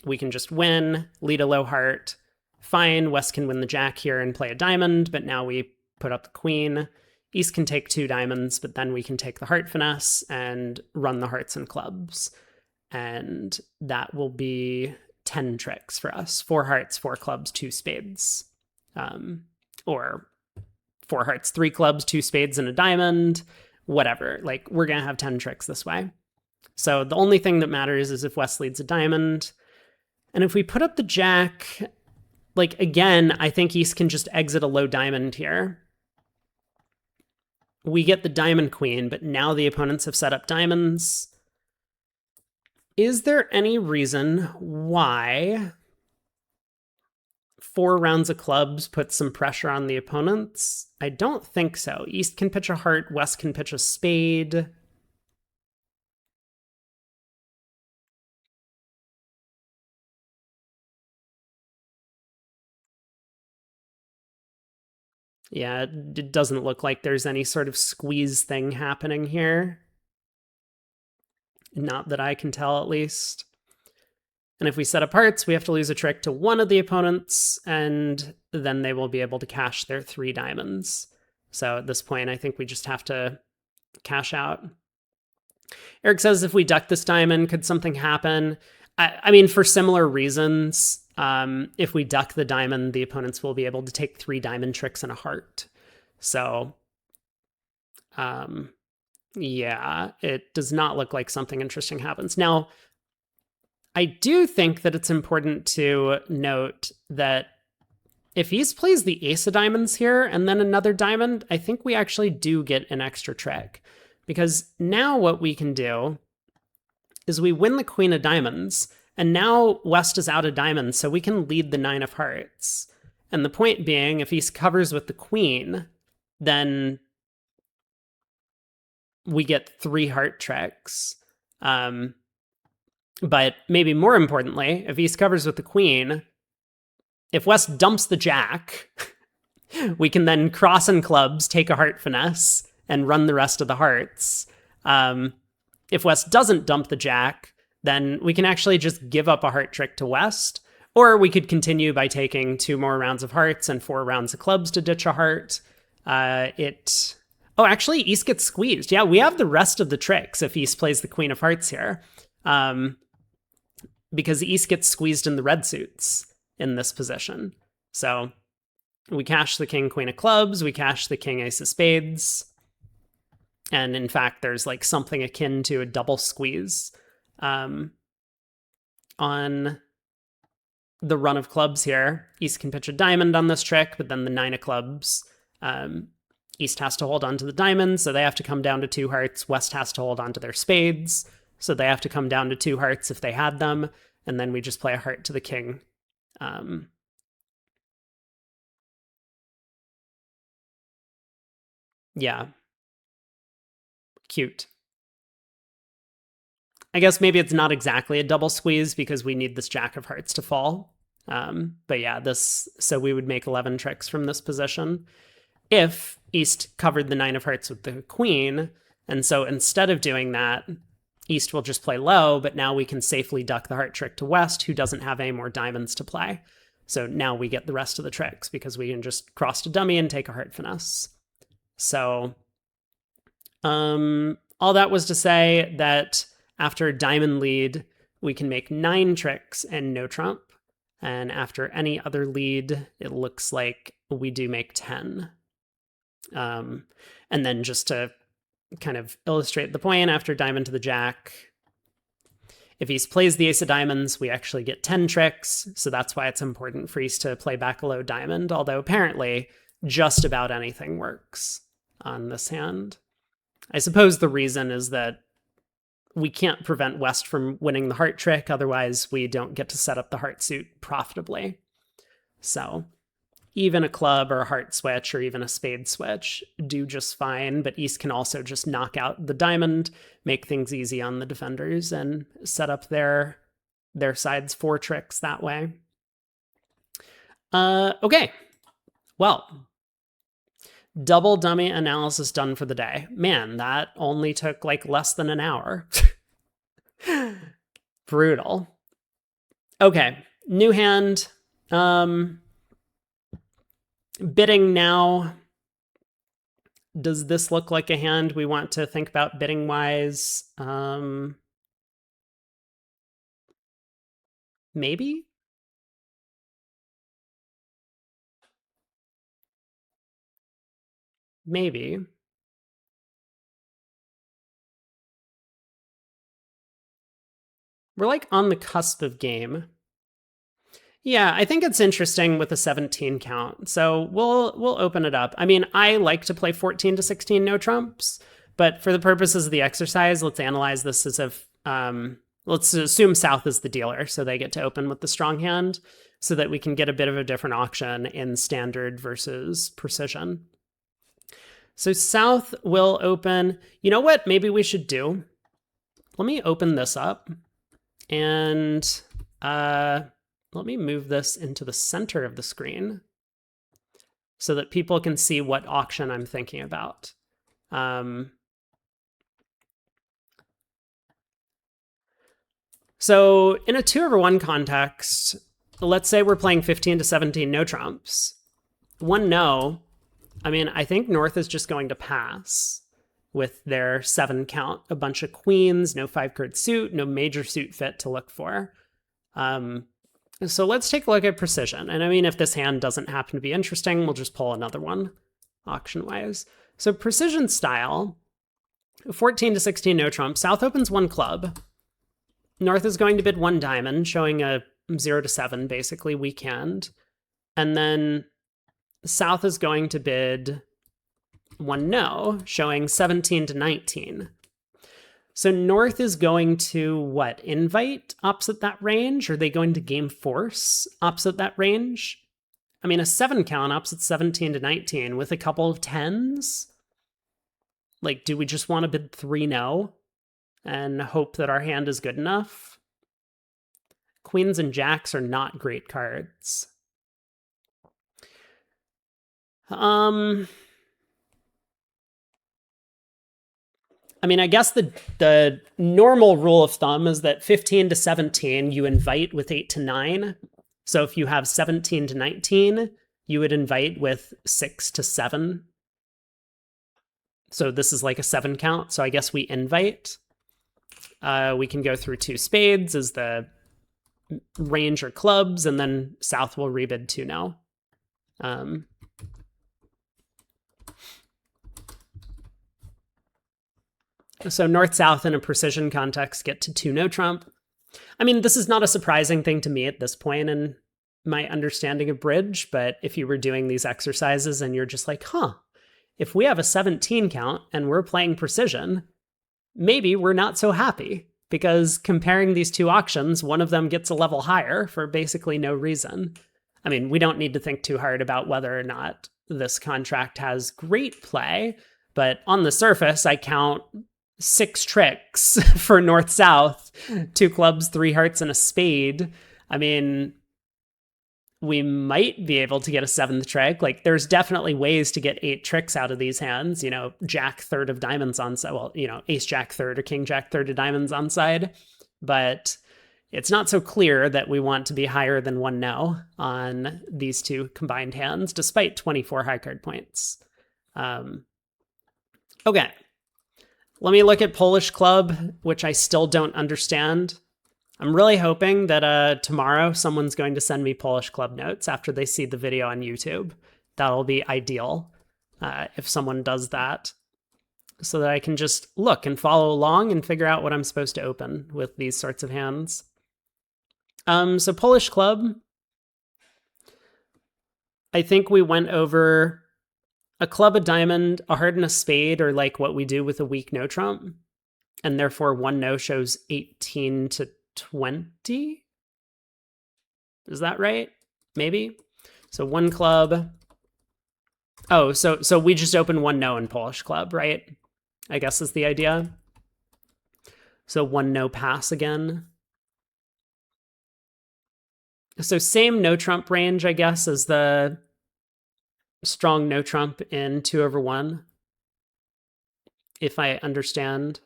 we can just win, lead a low heart. Fine, West can win the jack here and play a diamond, but now we put up the queen. East can take 2 diamonds, but then we can take the heart finesse and run the hearts and clubs. And that will be 10 tricks for us. 4 hearts, 4 clubs, 2 spades. Or 4 hearts, 3 clubs, 2 spades, and a diamond. Whatever. Like, we're going to have 10 tricks this way. So the only thing that matters is if West leads a diamond. And if we put up the jack, like, again, I think East can just exit a low diamond here. We get the diamond queen, but now the opponents have set up diamonds. Is there any reason why 4 rounds of clubs put some pressure on the opponents? I don't think so. East can pitch a heart, West can pitch a spade. Yeah, it doesn't look like there's any sort of squeeze thing happening here. Not that I can tell, at least. And if we set up hearts, we have to lose a trick to one of the opponents, and then they will be able to cash their 3 diamonds. So at this point, I think we just have to cash out. Eric says, if we duck this diamond, could something happen? I mean, for similar reasons, if we duck the diamond, the opponents will be able to take 3 diamond tricks and a heart. So, yeah, it does not look like something interesting happens. Now, I do think that it's important to note that if East plays the ace of diamonds here and then another diamond, I think we actually do get an extra trick. Because now what we can do is we win the queen of diamonds, and now West is out of diamonds, so we can lead the 9 of hearts. And the point being, if East covers with the queen, then we get 3 heart tricks. But maybe more importantly, if East covers with the queen, if West dumps the jack, we can then cross in clubs, take a heart finesse, and run the rest of the hearts. If West doesn't dump the jack, then we can actually just give up a heart trick to West, or we could continue by taking 2 more rounds of hearts and 4 rounds of clubs to ditch a heart. Oh, actually, East gets squeezed. Yeah, we have the rest of the tricks if East plays the queen of hearts here. Because East gets squeezed in the red suits in this position. So we cash the king, queen of clubs, we cash the king, ace of spades. And in fact, there's like something akin to a double squeeze on the run of clubs here. East can pitch a diamond on this trick, but then the 9 of clubs, East has to hold on to the diamonds, so they have to come down to 2 hearts. West has to hold on to their spades, so they have to come down to 2 hearts if they had them, and then we just play a heart to the king. Yeah. Cute. I guess maybe it's not exactly a double squeeze because we need this jack of hearts to fall. But yeah, so we would make 11 tricks from this position if East covered the 9 of hearts with the queen. And so instead of doing that, East will just play low, but now we can safely duck the heart trick to West, who doesn't have any more diamonds to play. So now we get the rest of the tricks because we can just cross to dummy and take a heart finesse. So all that was to say that after diamond lead, we can make 9 tricks and no trump. And after any other lead, it looks like we do make 10. And then just to kind of illustrate the point, after diamond to the jack, if East plays the ace of diamonds, we actually get 10 tricks. So that's why it's important for East to play back a low diamond, although apparently just about anything works on this hand. I suppose the reason is that we can't prevent West from winning the heart trick, otherwise we don't get to set up the heart suit profitably. So even a club or a heart switch or even a spade switch do just fine, but East can also just knock out the diamond, make things easy on the defenders, and set up their side's 4 tricks that way. Okay, well, double dummy analysis done for the day. Man, that only took like less than an hour. Brutal. Okay, new hand. Bidding now. Does this look like a hand we want to think about bidding wise? Maybe? Maybe. We're like on the cusp of game. Yeah, I think it's interesting with a 17 count. So we'll open it up. I mean, I like to play 14 to 16 no trumps, but for the purposes of the exercise, let's analyze this as if let's assume South is the dealer, so they get to open with the strong hand, so that we can get a bit of a different auction in standard versus precision. So South will open. You know what? Maybe we should do. Let me open this up, and let me move this into the center of the screen so that people can see what auction I'm thinking about. So in a 2/1 context, let's say we're playing 15 to 17 no trumps. 1 no, I mean, I think North is just going to pass with their 7 count, a bunch of queens, no 5-card suit, no major suit fit to look for. So let's take a look at precision. And I mean, if this hand doesn't happen to be interesting, we'll just pull another one auction-wise. So precision style, 14 to 16 no trump. South opens 1 club. North is going to bid 1 diamond, showing a 0 to 7, basically weak hand. And then South is going to bid 1 no, showing 17 to 19. So North is going to, what, invite opposite that range? Are they going to game force opposite that range? I mean, a 7 count opposite 17 to 19 with a couple of 10s? Like, do we just want to bid 3 no and hope that our hand is good enough? Queens and jacks are not great cards. I mean, I guess the normal rule of thumb is that 15 to 17, you invite with 8 to 9. So if you have 17 to 19, you would invite with 6 to 7. So this is like a 7 count. So I guess we invite. We can go through 2 spades as the range or clubs, and then South will rebid 2 no. So North-South in a precision context get to 2 no trump. I mean, this is not a surprising thing to me at this point in my understanding of bridge, but if you were doing these exercises and you're just like, if we have a 17 count and we're playing precision, maybe we're not so happy, because comparing these 2 auctions, one of them gets a level higher for basically no reason. I mean, we don't need to think too hard about whether or not this contract has great play, but on the surface, I count 6 tricks for North-South, 2 clubs, 3 hearts, and a spade. I mean, we might be able to get a 7th trick. Like, there's definitely ways to get 8 tricks out of these hands. You know, Jack third of diamonds on side. Well, you know, Ace Jack third or King Jack third of diamonds on side. But it's not so clear that we want to be higher than 1 no on these two combined hands, despite 24 high card points. Okay. Let me look at Polish Club, which I still don't understand. I'm really hoping that tomorrow someone's going to send me Polish Club notes after they see the video on YouTube. That'll be ideal if someone does that, so that I can just look and follow along and figure out what I'm supposed to open with these sorts of hands. So Polish Club, I think we went over a club, a diamond, a heart, and a spade, or like what we do with a weak no trump, and therefore 1 no shows 18 to 20. Is that right? Maybe. So 1 club. Oh, so we just open 1 no in Polish Club, right? I guess is the idea. So 1 no pass again. So same no trump range, I guess, as the strong no trump in 2/1, if I understand.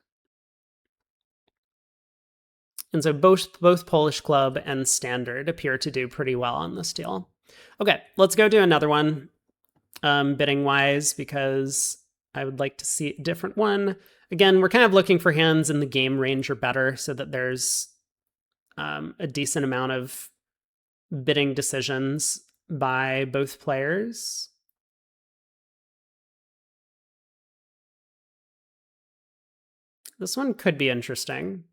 And so both Polish Club and Standard appear to do pretty well on this deal. Okay, let's go do another one, bidding-wise, because I would like to see a different one. Again, we're kind of looking for hands in the game range or better, so that there's a decent amount of bidding decisions by both players. This one could be interesting.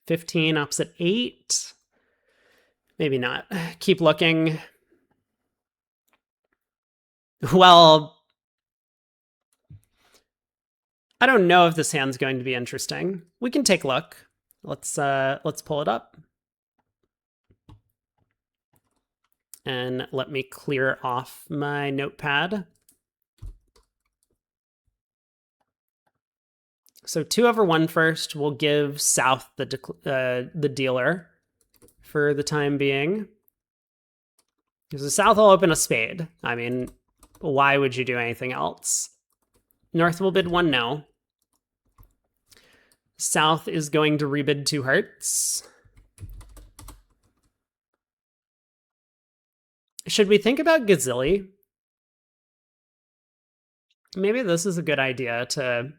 15 opposite 8. Maybe not. Keep looking. Well, I don't know if this hand's going to be interesting. We can take a look. Let's pull it up. And let me clear off my notepad. So 2/1 first, we'll give South the dealer for the time being. Because the South will open a spade. I mean, why would you do anything else? North will bid 1 no. South is going to rebid 2 hearts. Should we think about Gazilli? Maybe this is a good idea to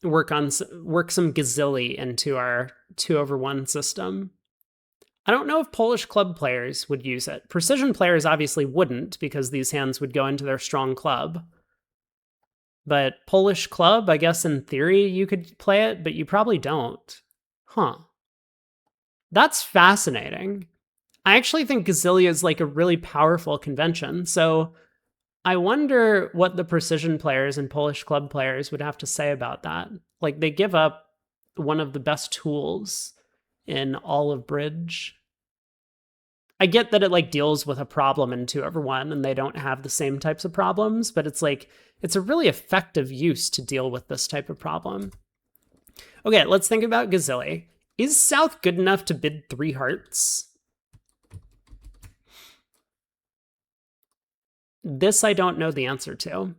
work some Gazilli into our 2/1 system. I don't know if Polish Club players would use it. Precision players obviously wouldn't, because these hands would go into their strong club. But Polish Club, I guess in theory you could play it, but you probably don't. Huh. That's fascinating. I actually think Gazilli is like a really powerful convention, so I wonder what the precision players and Polish Club players would have to say about that. Like, they give up one of the best tools in all of bridge. I get that it like deals with a problem in 2/1 and they don't have the same types of problems, but it's like, it's a really effective use to deal with this type of problem. Okay, let's think about Gazilli. Is South good enough to bid 3 hearts? This I don't know the answer to.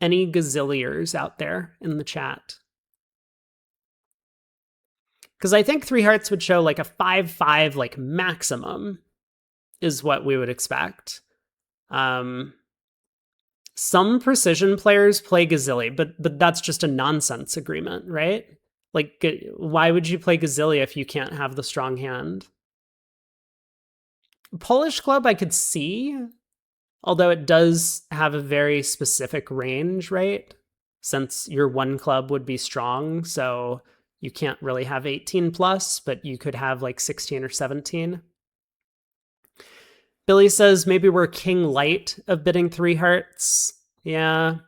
Any Gazilliers out there in the chat? Because I think 3 hearts would show like a 5/5 like maximum is what we would expect. Some precision players play Gazilli, but that's just a nonsense agreement, right? Like, why would you play Gazilli if you can't have the strong hand? Polish Club I could see, although it does have a very specific range, right? Since your 1 club would be strong, so you can't really have 18 plus, but you could have like 16 or 17. Billy says maybe we're king light of bidding 3 hearts. Yeah.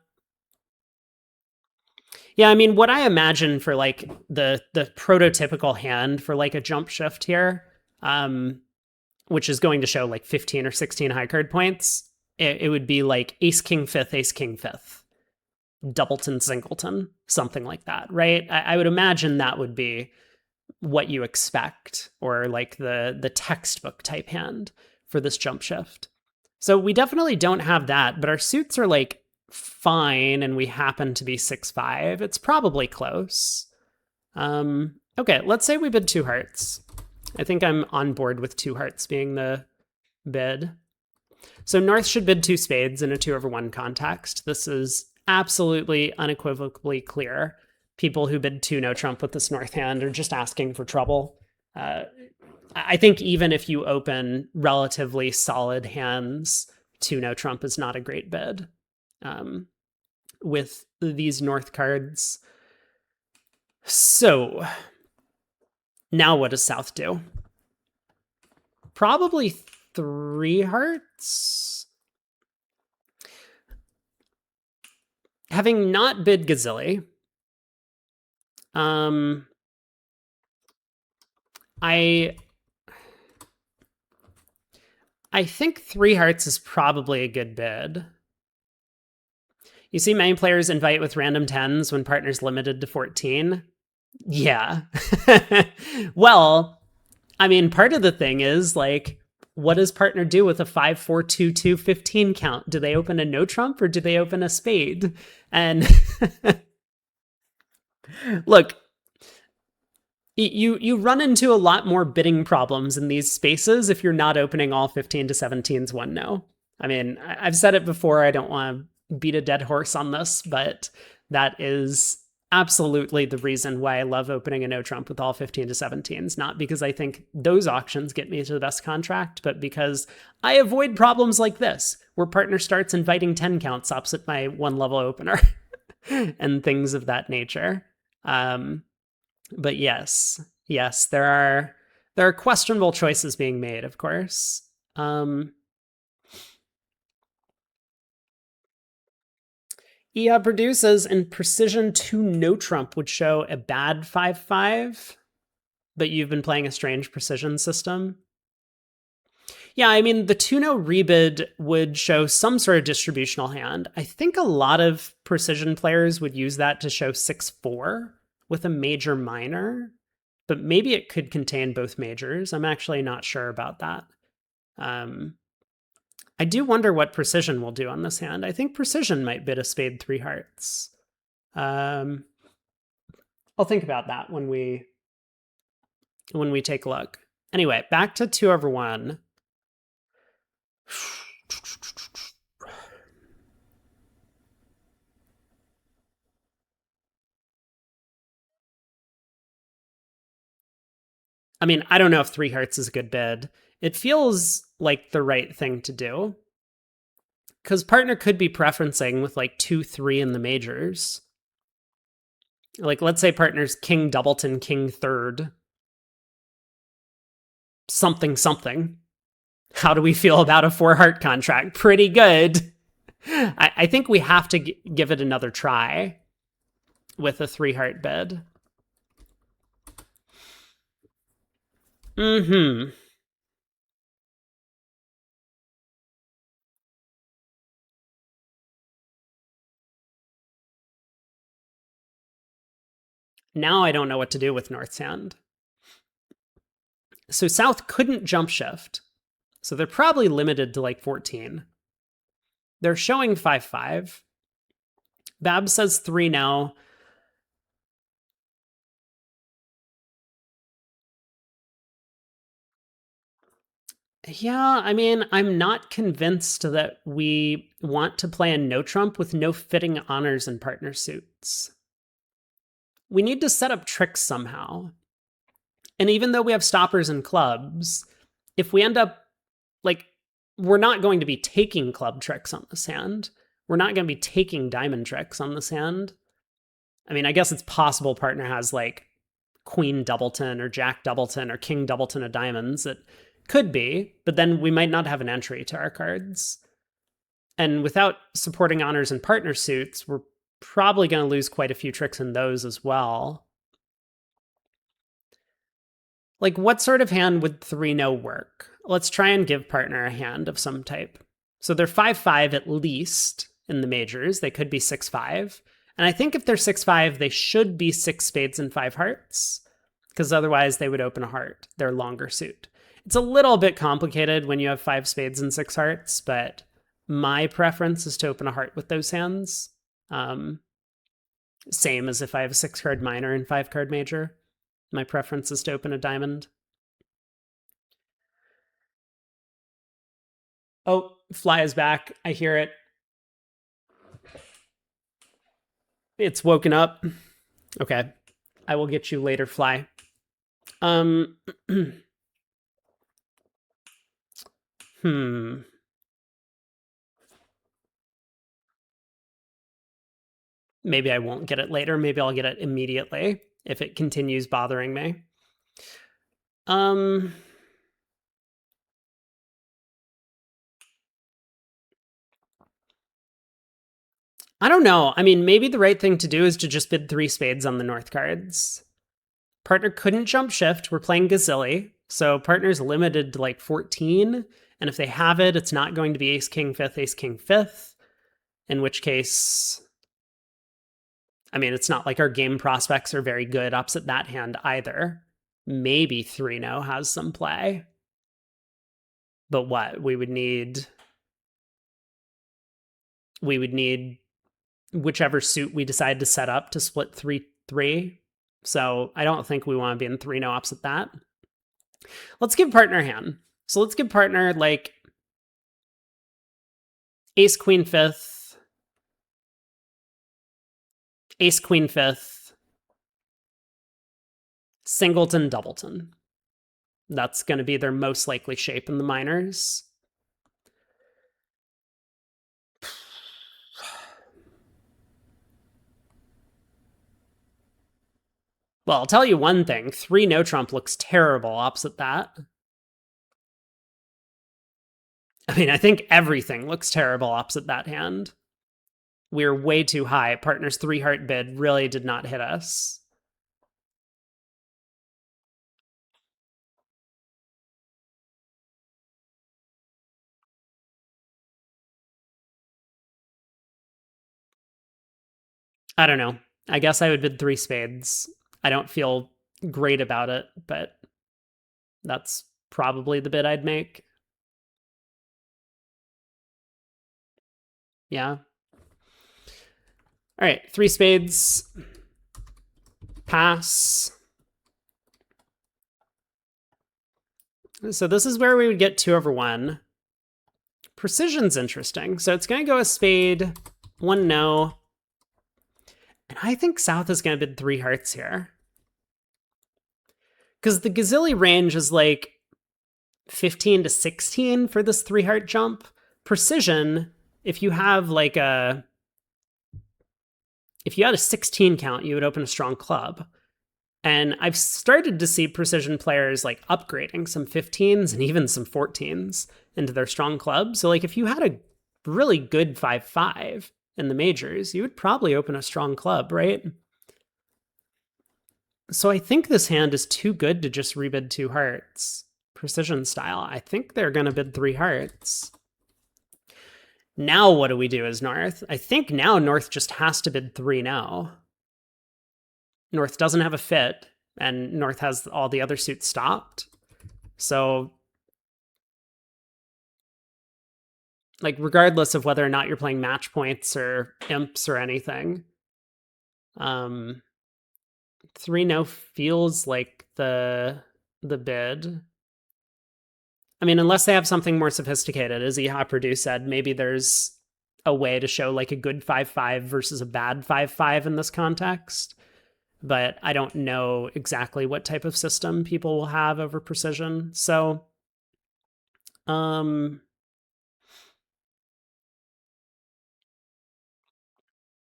Yeah, I mean, what I imagine for like the prototypical hand for like a jump shift here, which is going to show like 15 or 16 high card points, it would be like ace king fifth, doubleton singleton, something like that, right? I would imagine that would be what you expect, or like the textbook type hand for this jump shift. So we definitely don't have that, but our suits are like fine, and we happen to be 6-5. It's probably close. Okay, let's say we bid 2 hearts. I think I'm on board with 2 hearts being the bid. So North should bid 2 spades in a 2/1 context. This is absolutely unequivocally clear. People who bid 2 no trump with this North hand are just asking for trouble. I think even if you open relatively solid hands, 2 no trump is not a great bid with these North cards. So now what does South do? Probably 3 hearts. Having not bid Gazilli, I think 3 hearts is probably a good bid. You see many players invite with random 10s when partner's limited to 14. Yeah. Well, I mean, part of the thing is, like, what does partner do with a 5-4-2-2-15 count? Do they open a no trump or do they open a spade? And look, you run into a lot more bidding problems in these spaces if you're not opening all 15 to 17s 1-no. I mean, I've said it before, I don't want to beat a dead horse on this, but that is absolutely the reason why I love opening a no trump with all 15 to 17s. Not because I think those auctions get me to the best contract, but because I avoid problems like this, where partner starts inviting 10 counts opposite my 1-level opener and things of that nature. But yes, there are questionable choices being made, of course. EA produces in precision 2 no trump would show a bad 5-5, but you've been playing a strange precision system. Yeah, I mean, the 2 no rebid would show some sort of distributional hand. I think a lot of precision players would use that to show 6-4 with a major minor, but maybe it could contain both majors. I'm actually not sure about that. I do wonder what precision will do on this hand. I think precision might bid a spade 3 hearts. I'll think about that when we take a look. Anyway, back to 2/1. I mean, I don't know if 3 hearts is a good bid. It feels like the right thing to do, because partner could be preferencing with like 2-3 in the majors. Like, let's say partner's king doubleton, king third, something. How do we feel about a 4-heart contract? Pretty good. I think we have to give it another try with a 3-heart bid. Now I don't know what to do with North's hand. So South couldn't jump shift, so they're probably limited to like 14. They're showing 5-5. Bab says 3 now. Yeah, I mean, I'm not convinced that we want to play a no trump with no fitting honors and partner suits. We need to set up tricks somehow. And even though we have stoppers and clubs, if we end up, like, we're not going to be taking club tricks on this hand. We're not going to be taking diamond tricks on this hand. I mean, I guess it's possible partner has, like, queen doubleton or jack doubleton or king doubleton of diamonds. It could be, but then we might not have an entry to our cards. And without supporting honors and partner suits, we're probably going to lose quite a few tricks in those as well. Like, what sort of hand would 3-no work? Let's try and give partner a hand of some type. So they're 5-5 at least in the majors. They could be 6-5. And I think if they're 6-5, they should be 6 spades and 5 hearts. because otherwise they would open a heart, their longer suit. It's a little bit complicated when you have 5 spades and 6 hearts, but my preference is to open a heart with those hands. Same as if I have a 6-card minor and 5-card major. My preference is to open a diamond. Oh, fly is back. I hear it. It's woken up. Okay. I will get you later, fly. Maybe I won't get it later. Maybe I'll get it immediately if it continues bothering me. I don't know. I mean, maybe the right thing to do is to just bid 3 spades on the north cards. Partner couldn't jump shift. We're playing Gazilli. So partner's limited to like 14. And if they have it, it's not going to be ace, king, fifth, ace, king, fifth. In which case, I mean, it's not like our game prospects are very good opposite that hand either. Maybe 3-0 has some play. But what? We would need whichever suit we decide to set up to split 3-3. So I don't think we want to be in 3-0 opposite that. Let's give partner a hand. So let's give partner like ace, queen, fifth, ace, queen, fifth, singleton, doubleton. That's going to be their most likely shape in the minors. Well, I'll tell you one thing. 3-no trump looks terrible opposite that. I mean, I think everything looks terrible opposite that hand. We're way too high. Partner's 3-heart bid really did not hit us. I don't know. I guess I would bid 3 spades. I don't feel great about it, but that's probably the bid I'd make. Yeah. All right, 3 spades. Pass. So this is where we would get 2/1. Precision's interesting. So it's going to go a spade, 1-no. And I think South is going to bid 3 hearts here. Because the Gazilli range is like 15 to 16 for this 3-heart jump. Precision, if you have like if you had a 16 count, you would open a strong club. And I've started to see precision players like upgrading some 15s and even some 14s into their strong club. So like if you had a really good 5-5 in the majors, you would probably open a strong club, right? So I think this hand is too good to just rebid 2 hearts. Precision style. I think they're going to bid 3 hearts. Now what do we do as North? I think now North just has to bid 3 now. North doesn't have a fit, and North has all the other suits stopped. So, like, regardless of whether or not you're playing match points or imps or anything, 3-no feels like the bid. I mean, unless they have something more sophisticated, as Ihá Purdue said, maybe there's a way to show like a good 5-5 versus a bad 5-5 in this context. But I don't know exactly what type of system people will have over precision. So,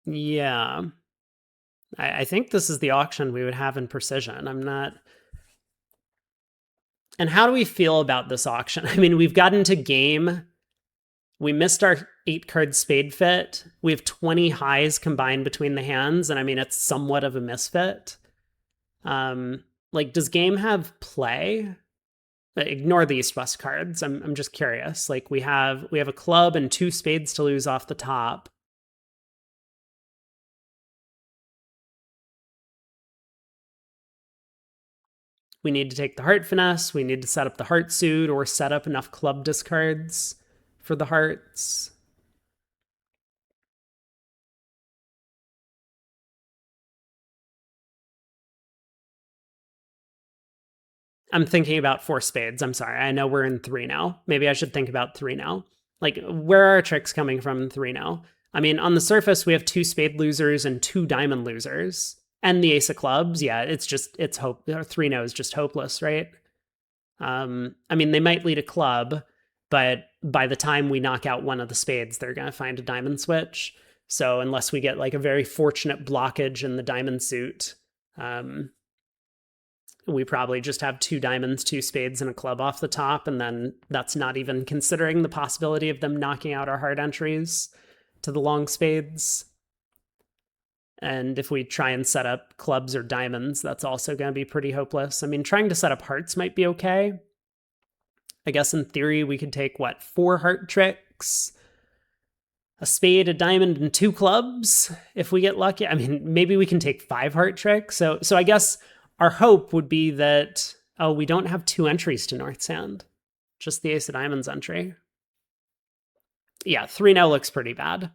yeah. I think this is the auction we would have in precision. I'm not... And how do we feel about this auction? I mean, we've gotten to game. We missed our 8-card spade fit. We have 20 highs combined between the hands, and I mean, it's somewhat of a misfit. Like, does game have play? Ignore the East-West cards. I'm just curious. Like, we have a club and 2 spades to lose off the top. We need to take the heart finesse. We need to set up the heart suit or set up enough club discards for the hearts. I'm thinking about 4 spades. I'm sorry. I know we're in 3 now. Maybe I should think about 3 now. Like, where are our tricks coming from in 3 now? I mean, on the surface, we have 2 spade losers and 2 diamond losers. And the ace of clubs. Yeah, it's hope. 3 now is just hopeless, right? I mean, they might lead a club, but by the time we knock out one of the spades, they're going to find a diamond switch. So unless we get like a very fortunate blockage in the diamond suit, we probably just have 2 diamonds, 2 spades, and a club off the top. And then that's not even considering the possibility of them knocking out our hard entries to the long spades. And if we try and set up clubs or diamonds, that's also going to be pretty hopeless. I mean, trying to set up hearts might be okay. I guess in theory, we could take, 4 heart tricks, a spade, a diamond, and 2 clubs if we get lucky. I mean, maybe we can take 5 heart tricks. So I guess our hope would be that, we don't have 2 entries to North's hand, just the ace of diamonds entry. Yeah, 3 now looks pretty bad.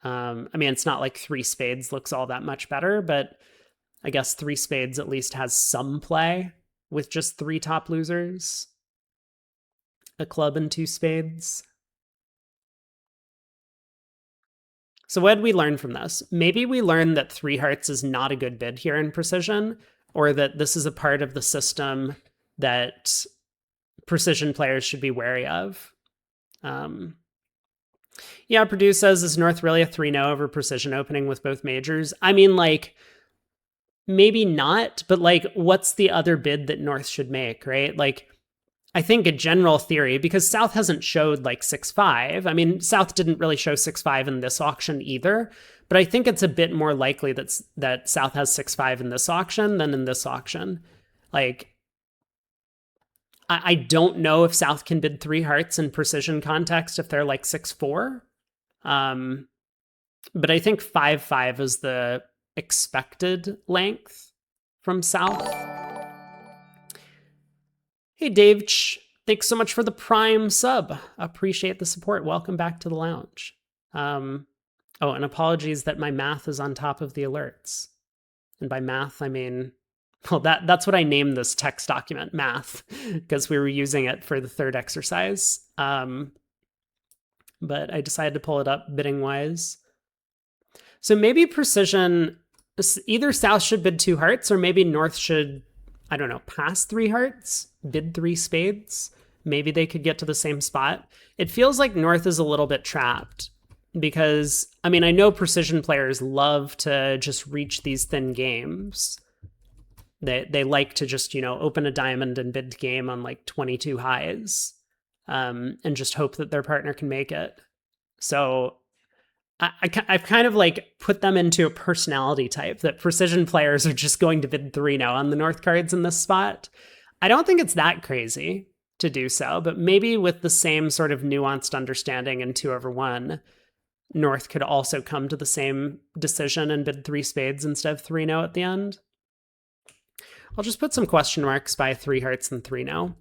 I mean, it's not like 3 spades looks all that much better, but I guess 3 spades at least has some play with just 3 top losers, a club and 2 spades. So what did we learn from this? Maybe we learned that 3 hearts is not a good bid here in precision, or that this is a part of the system that precision players should be wary of. Yeah, Purdue says, is North really a 3-0 over precision opening with both majors? I mean, like, maybe not, but like, what's the other bid that North should make, right? Like, I think a general theory, because South hasn't showed like 6-5. I mean, South didn't really show 6-5 in this auction either, but I think it's a bit more likely that South has 6-5 in this auction than in this auction. Like, I don't know if South can bid 3 hearts in precision context if they're like 6-4. But I think 5-5 is the expected length from South. Hey, Dave, thanks so much for the Prime sub. Appreciate the support. Welcome back to the lounge. And apologies that my math is on top of the alerts. And by math, I mean, well, that's what I named this text document, math, because we were using it for the 3rd exercise. But I decided to pull it up bidding-wise. So maybe precision, either South should bid 2 hearts, or maybe North should, I don't know, pass 3 hearts, bid 3 spades. Maybe they could get to the same spot. It feels like North is a little bit trapped because, I mean, I know precision players love to just reach these thin games. They like to just, open a diamond and bid game on like 22 highs, and just hope that their partner can make it. So I've kind of like put them into a personality type that precision players are just going to bid 3 now on the North cards in this spot. I don't think it's that crazy to do so, but maybe with the same sort of nuanced understanding in 2/1, North could also come to the same decision and bid 3 spades instead of 3 now at the end. I'll just put some question marks by 3 hearts and 3 now.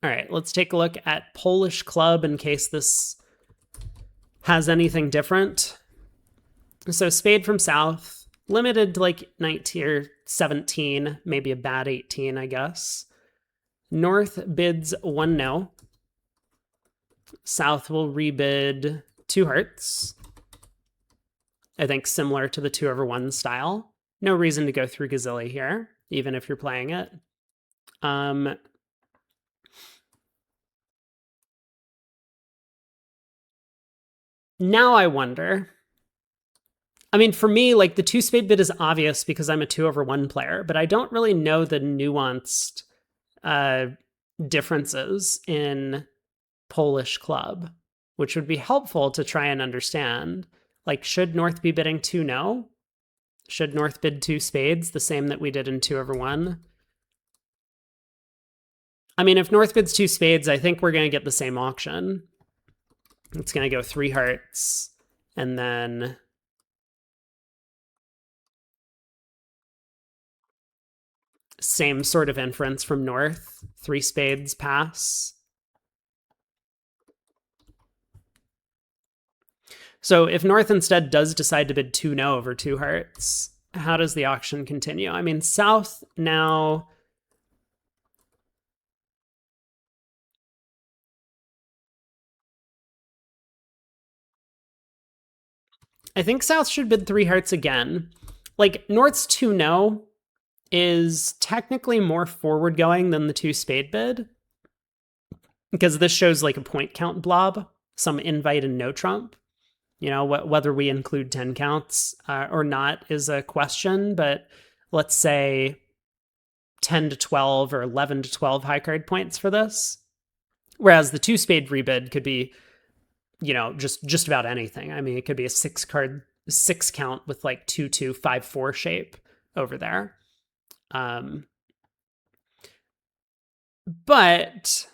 All right, let's take a look at Polish Club in case this has anything different. So spade from South, limited to like 19 or 17, maybe a bad 18, I guess. North bids 1 no. South will rebid 2 hearts. I think similar to the 2/1 style. No reason to go through Gazilli here, even if you're playing it. Now I wonder. I mean, for me, like the 2 spade bid is obvious because I'm a 2/1 player, but I don't really know the nuanced differences in Polish Club, which would be helpful to try and understand. Like, should North be bidding 2 no? Should North bid 2 spades, the same that we did in 2/1? I mean, if North bids 2 spades, I think we're going to get the same auction. It's going to go 3 hearts, and then Same sort of inference from north. 3 spades pass. So if north instead does decide to bid 2-no over 2 hearts, how does the auction continue? I mean, south now... I think south should bid 3 hearts again. Like, north's 2-no is technically more forward going than the 2 spade bid, because this shows like a point count blob, some invite and no trump. You know, whether we include 10 counts or not is a question, but let's say 10 to 12 or 11 to 12 high card points for this. Whereas the 2 spade rebid could be, you know, just about anything. I mean, it could be a 6 count with like 2-2, 5-4 shape over there. But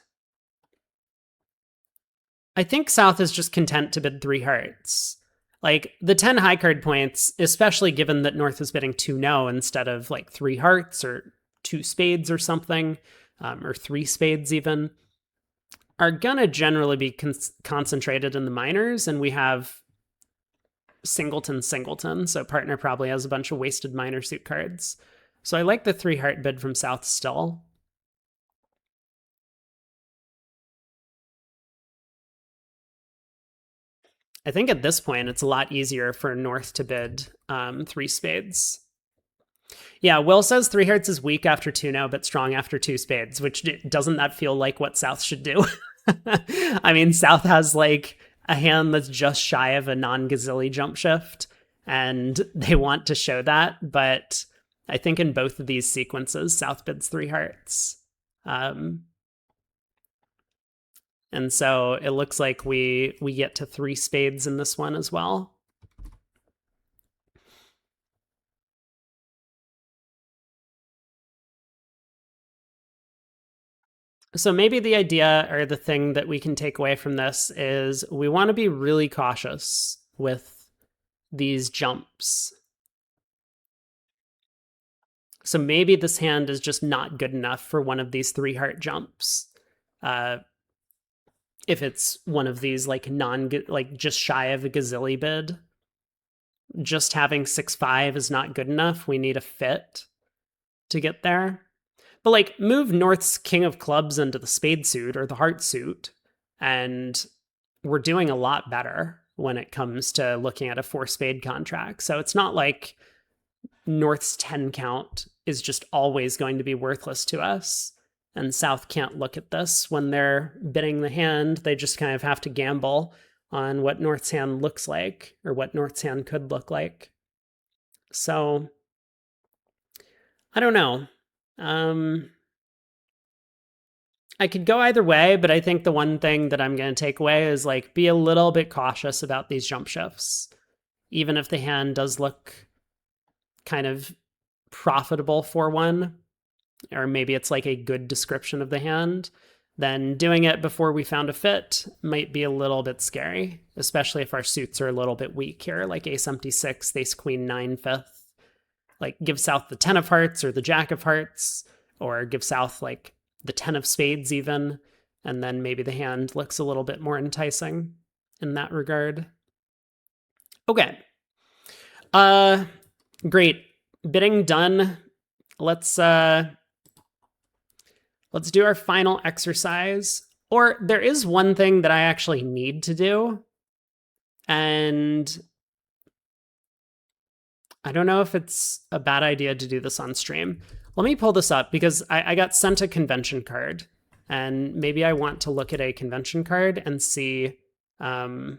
I think south is just content to bid 3 hearts. Like, the 10 high card points, especially given that north is bidding 2-no instead of like 3 hearts or 2 spades or something, or 3 spades even, are gonna generally be concentrated in the minors, and we have singleton, so partner probably has a bunch of wasted minor suit cards. So I like the 3 heart bid from south still. I think at this point, it's a lot easier for north to bid 3 spades. Yeah, Will says 3 hearts is weak after 2-no, but strong after 2 spades, which doesn't that feel like what south should do? I mean, south has like a hand that's just shy of a non-gazilli jump shift, and they want to show that, but I think in both of these sequences, south bids 3 hearts. And so it looks like we get to 3 spades in this one as well. So maybe the idea or the thing that we can take away from this is we want to be really cautious with these jumps. So maybe this hand is just not good enough for one of these 3 heart jumps. If it's one of these like just shy of a gazilli bid, just having 6-5 is not good enough. We need a fit to get there. But like, move north's king of clubs into the spade suit or the heart suit, and we're doing a lot better when it comes to looking at a 4 spade contract. So it's not like north's 10 count is just always going to be worthless to us, and south can't look at this when they're bidding the hand. They just kind of have to gamble on what north's hand looks like, or what north's hand could look like. So I don't know. I could go either way, but I think the one thing that I'm going to take away is like, be a little bit cautious about these jump shifts. Even if the hand does look kind of profitable for one, or maybe it's like a good description of the hand, then doing it before we found a fit might be a little bit scary, especially if our suits are a little bit weak here, like ace empty 6, ace queen 9 fifth. Like, give south the 10 of hearts or the jack of hearts, or give south like the 10 of spades even, and then maybe the hand looks a little bit more enticing in that regard. Okay. Great. Bidding done. Let's do our final exercise. Or there is one thing that I actually need to do, and I don't know if it's a bad idea to do this on stream. Let me pull this up because I got sent a convention card, and maybe I want to look at a convention card and see and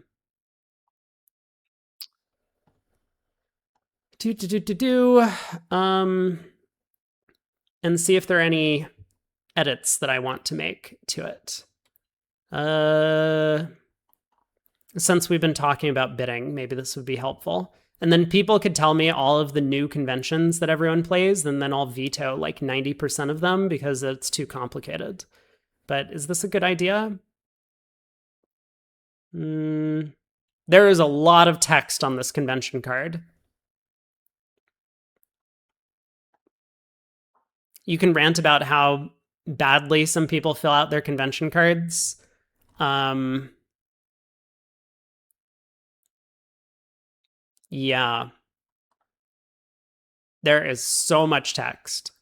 see if there are any edits that I want to make to it. Since we've been talking about bidding, maybe this would be helpful. And then people could tell me all of the new conventions that everyone plays, and then I'll veto like 90% of them because it's too complicated. But is this a good idea? There is a lot of text on this convention card. You can rant about how badly some people fill out their convention cards. Yeah. There is so much text.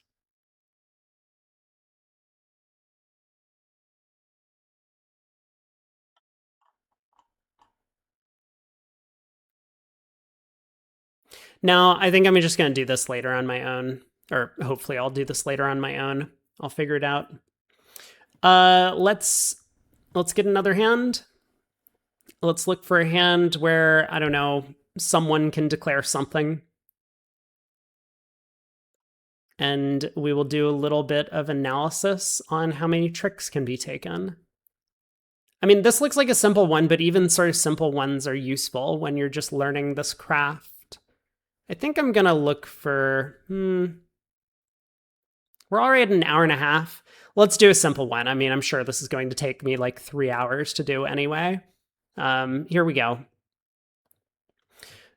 No, I think I'm just going to do this later on my own. Or hopefully I'll do this later on my own. I'll figure it out. Let's get another hand. Let's look for a hand where, I don't know, someone can declare something. And we will do a little bit of analysis on how many tricks can be taken. I mean, this looks like a simple one, but even sort of simple ones are useful when you're just learning this craft. I think I'm going to look for, we're already at an hour and a half. Let's do a simple one. I mean, I'm sure this is going to take me like 3 hours to do anyway. Here we go.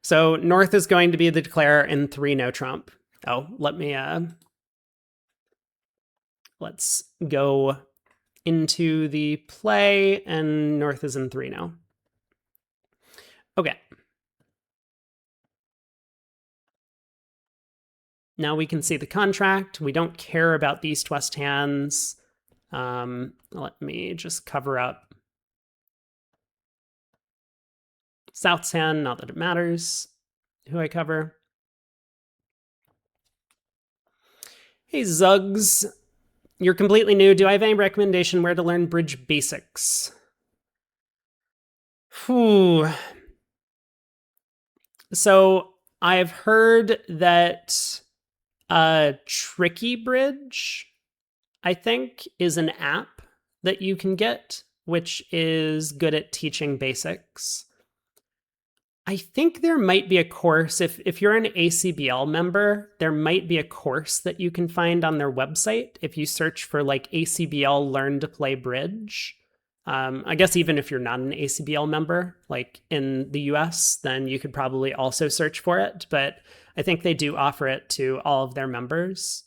So North is going to be the declarer in 3 no trump. Oh, let's go into the play, and North is in 3 no. Okay. Now we can see the contract. We don't care about the East-West hands. Let me just cover up South's hand, not that it matters who I cover. Hey, Zugs. You're completely new. Do I have any recommendation where to learn bridge basics? Whew. So I've heard that Tricky Bridge, I think, is an app that you can get, which is good at teaching basics. I think there might be a course, if you're an ACBL member, there might be a course that you can find on their website if you search for like ACBL Learn to Play Bridge. I guess even if you're not an ACBL member, like in the US, then you could probably also search for it. But I think they do offer it to all of their members.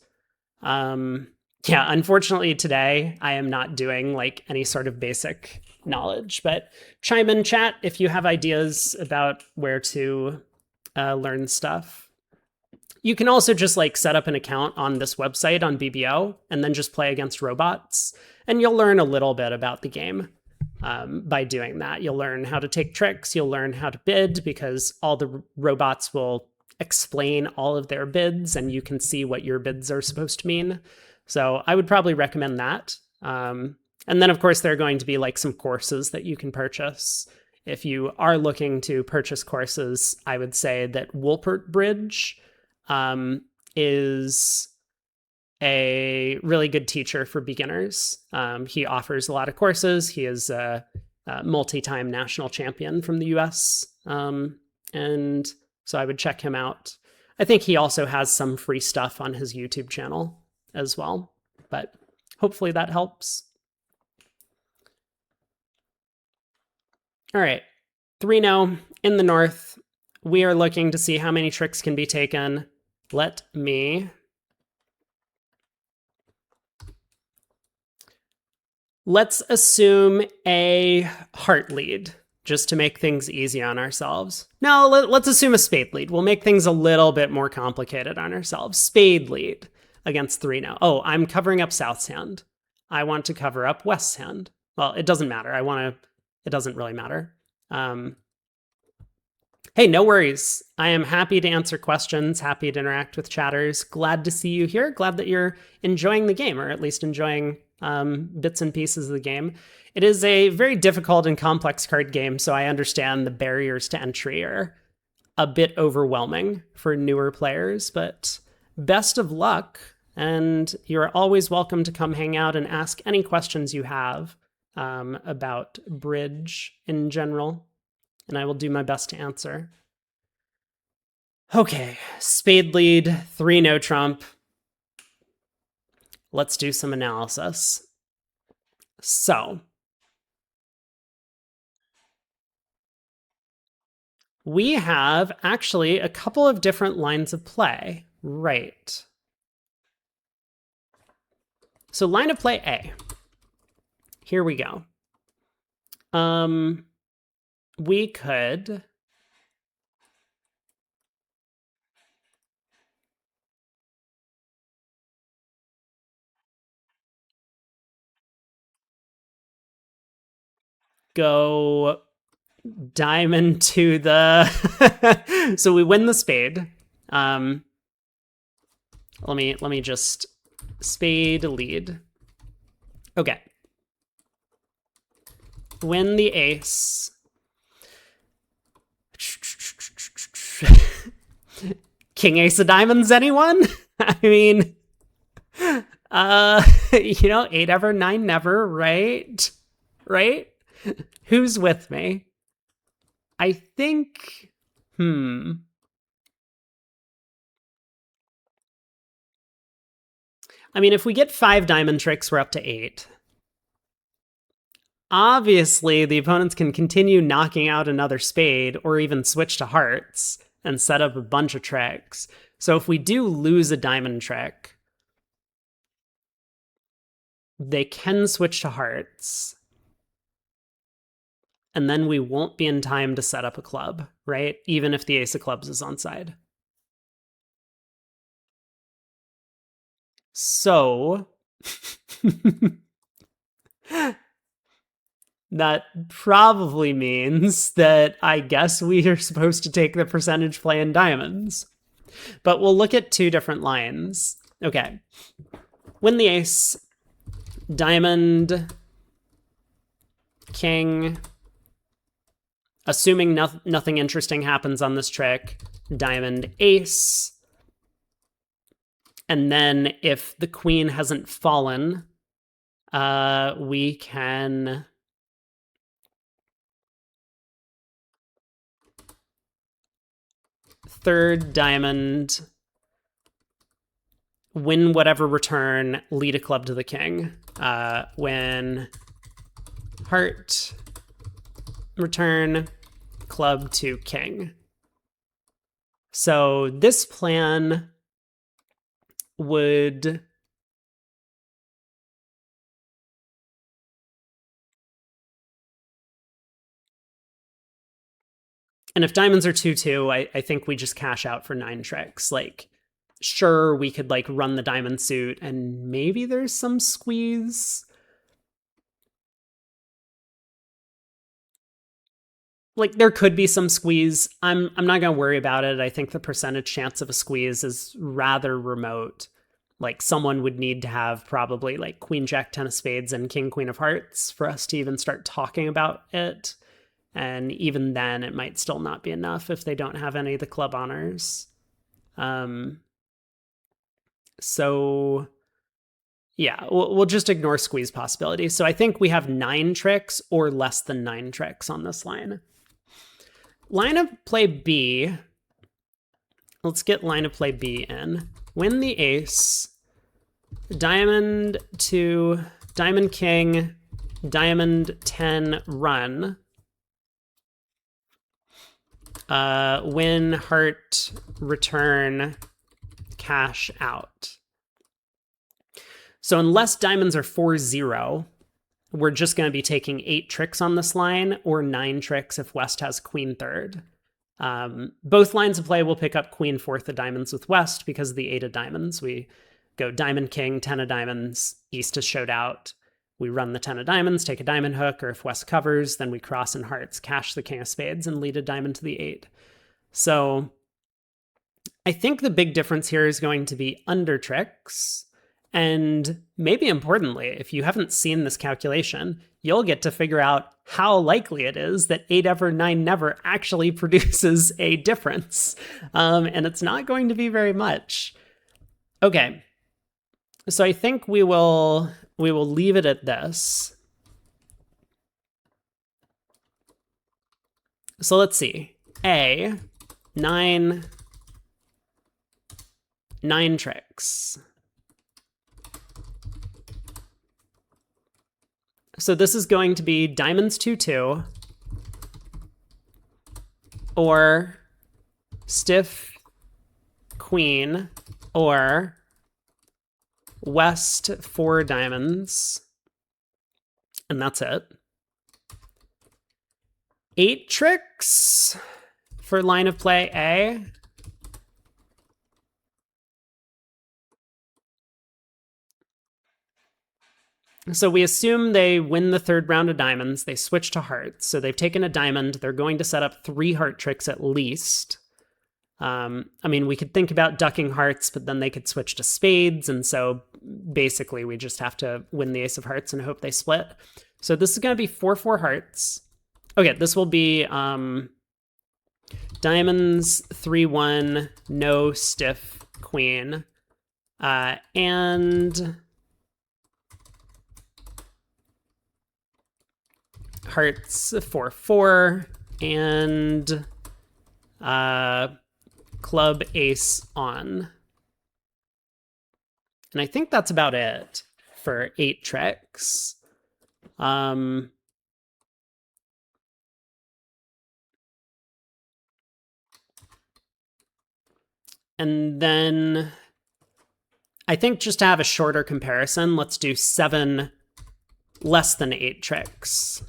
Yeah, unfortunately today I am not doing like any sort of basic knowledge, but chime in chat if you have ideas about where to learn stuff. You can also just like set up an account on this website on BBO and then just play against robots, and you'll learn a little bit about the game by doing that. You'll learn how to take tricks, you'll learn how to bid, because all the robots will explain all of their bids and you can see what your bids are supposed to mean. So I would probably recommend that. And then, of course, there are going to be like some courses that you can purchase. If you are looking to purchase courses, I would say that Wolpert Bridge is a really good teacher for beginners. He offers a lot of courses. He is a multi-time national champion from the US. And so I would check him out. I think he also has some free stuff on his YouTube channel as well, but hopefully that helps. All right, 3-0 in the North. We are looking to see how many tricks can be taken. Let's assume a heart lead, just to make things easy on ourselves. No, let's assume a spade lead. We'll make things a little bit more complicated on ourselves. Spade lead against 3-0. Oh, I'm covering up South's hand. I want to cover up West's hand. Well, it doesn't matter. It doesn't really matter. Hey, no worries. I am happy to answer questions, happy to interact with chatters. Glad to see you here. Glad that you're enjoying the game, or at least enjoying bits and pieces of the game. It is a very difficult and complex card game, so I understand the barriers to entry are a bit overwhelming for newer players, but best of luck, and you're always welcome to come hang out and ask any questions you have about Bridge in general, and I will do my best to answer. Okay, spade lead, 3 no trump. Let's do some analysis. So, we have actually a couple of different lines of play, right? So line of play A. Here we go. We could go diamond to the so we win the spade. Let me just spade lead. Okay. Win the ace. King ace of diamonds, anyone? I mean, you know, 8 ever, 9 never, right? Right? Who's with me? I think, I mean, if we get 5 diamond tricks, we're up to 8. Obviously, the opponents can continue knocking out another spade or even switch to hearts and set up a bunch of tricks. So if we do lose a diamond trick, they can switch to hearts. And then we won't be in time to set up a club, right? Even if the ace of clubs is onside. So that probably means that I guess we are supposed to take the percentage play in diamonds. But we'll look at 2 different lines. Okay. Win the ace, diamond, king. Assuming nothing interesting happens on this trick, diamond, ace. And then if the queen hasn't fallen, we can third diamond, win whatever return, lead a club to the king. Win heart, return, club to king. So this plan would and if diamonds are 2-2, I think we just cash out for 9 tricks. Like, sure, we could like run the diamond suit and maybe there's some squeeze. Like, there could be some squeeze. I'm not gonna worry about it. I think the percentage chance of a squeeze is rather remote. Like, someone would need to have probably like queen, jack, 10 of spades, and king, queen of hearts for us to even start talking about it. And even then, it might still not be enough if they don't have any of the club honors. So yeah, we'll just ignore squeeze possibility. So I think we have 9 tricks or less than 9 tricks on this line. Line of play B. Let's get line of play B in. Win the ace. Diamond to diamond king, diamond 10 run. Win heart return cash out. So unless diamonds are 4-0, we're just going to be taking 8 tricks on this line, or 9 tricks if West has queen third. Both lines of play will pick up queen fourth of diamonds with West because of the 8 of diamonds. We go diamond king, 10 of diamonds, East is showed out. We run the 10 of diamonds, take a diamond hook, or if West covers, then we cross in hearts, cash the king of spades, and lead a diamond to the 8. So I think the big difference here is going to be under tricks. And maybe importantly, if you haven't seen this calculation, you'll get to figure out how likely it is that 8 ever, 9 never actually produces a difference. And it's not going to be very much. Okay, so I think we will leave it at this. So let's see. A, 9 tricks. So this is going to be diamonds 2-2 or stiff queen or West 4 diamonds. And that's it. 8 tricks for line of play A. So we assume they win the third round of diamonds. They switch to hearts. So they've taken a diamond. They're going to set up 3 heart tricks at least. I mean, we could think about ducking hearts, but then they could switch to spades. And so basically we just have to win the ace of hearts and hope they split. So this is going to be 4-4 hearts. Okay, this will be diamonds 3-1, no stiff queen. And hearts 4-4 and club ace on. And I think that's about it for 8 tricks. And then I think just to have a shorter comparison, let's do 7 less than 8 tricks.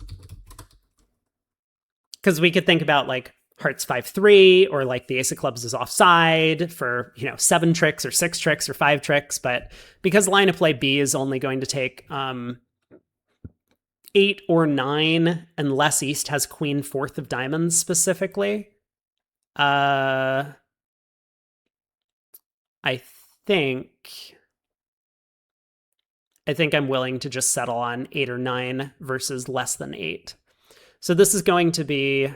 Because we could think about like hearts 5-3, or like the ace of clubs is offside for, 7 tricks or 6 tricks or 5 tricks. But because line of play B is only going to take 8 or 9, unless East has queen 4th of diamonds specifically, I think I'm willing to just settle on 8 or 9 versus less than 8. So this is going to be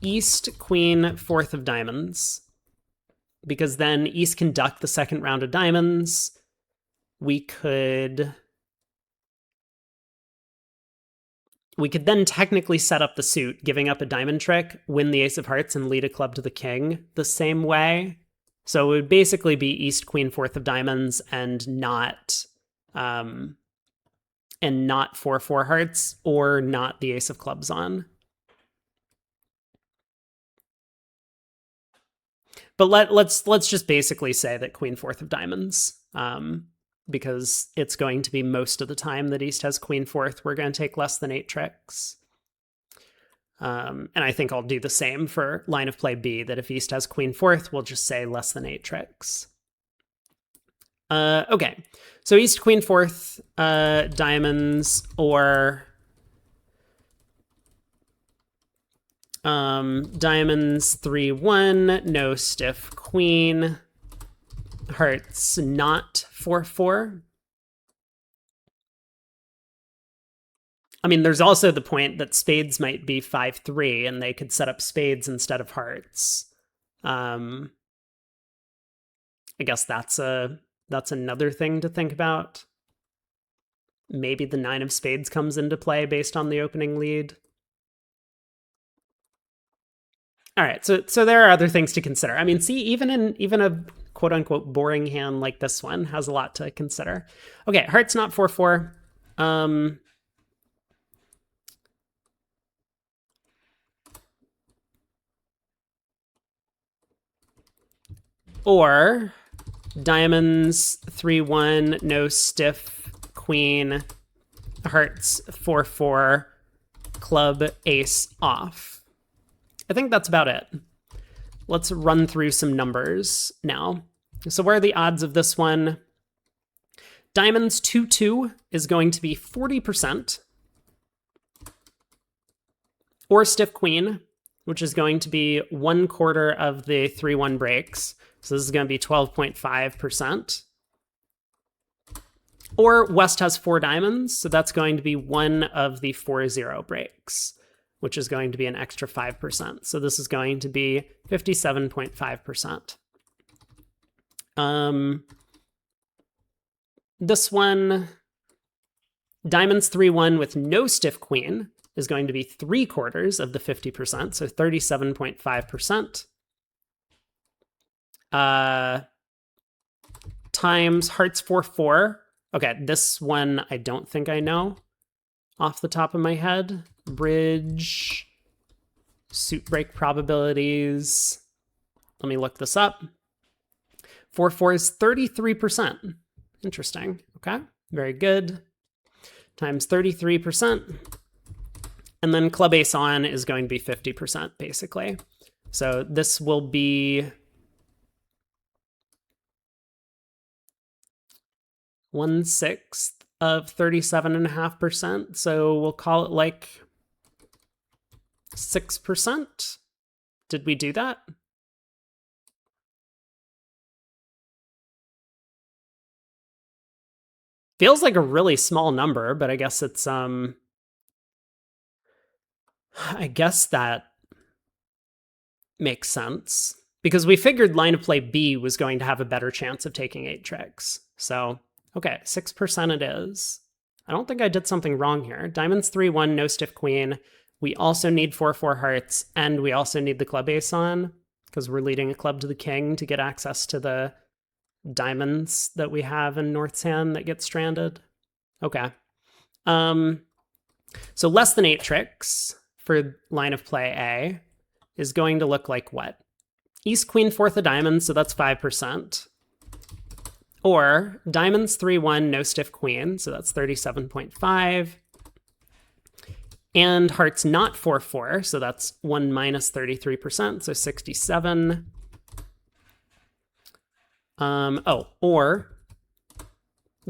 East queen 4th of diamonds, because then East can duck the second round of diamonds. We could then technically set up the suit, giving up a diamond trick, win the ace of hearts, and lead a club to the king the same way. So it would basically be East queen 4th of diamonds and not 4-4 hearts, or not the ace of clubs on. But let's just basically say that queen 4th of diamonds, because it's going to be most of the time that East has queen 4th, we're going to take less than 8 tricks. And I think I'll do the same for line of play B, that if East has queen 4th, we'll just say less than 8 tricks. Okay, so East queen 4th diamonds, or diamonds 3-1, no stiff queen, hearts not 4-4. I mean, there's also the point that spades might be 5-3, and they could set up spades instead of hearts. I guess that's another thing to think about. Maybe the 9 of spades comes into play based on the opening lead. All right, so there are other things to consider. I mean, see, even a quote unquote boring hand like this one has a lot to consider. Okay, hearts not 4-4. Or diamonds 3-1, no stiff queen, hearts 4-4, club ace off. I think that's about it. Let's run through some numbers now. So what are the odds of this one? Diamonds 2-2 is going to be 40%. Or stiff queen, which is going to be 1/4 of the 3-1 breaks. So this is going to be 12.5%. Or West has 4 diamonds, so that's going to be 1 of the 4-0 breaks, which is going to be an extra 5%. So this is going to be 57.5%. This one, diamonds 3-1 with no stiff queen, is going to be 3/4 of the 50%, so 37.5%. Times hearts 4-4. Okay, this one I don't think I know off the top of my head. Bridge, suit break probabilities. let me look this up. 4-4 is 33%. Interesting. Okay, very good. Times 33%. And then club ace on is going to be 50%, basically. So this will be 1/6 of 37.5%. So we'll call it like 6%. Did we do that? Feels like a really small number, but I guess it's, I guess that makes sense. Because we figured line of play B was going to have a better chance of taking 8 tricks. So, okay, 6% it is. I don't think I did something wrong here. Diamonds 3-1, no stiff queen. We also need 4-4 hearts, and we also need the club ace on, because we're leading a club to the king to get access to the diamonds that we have in North's hand that get stranded. Okay. So less than 8 tricks for line of play A is going to look like what? East queen, 4th of diamonds, so that's 5%. Or diamonds 3-1, no stiff queen, so that's 37.5. And hearts not 4-4, so that's 1 minus 33%, so 67. Or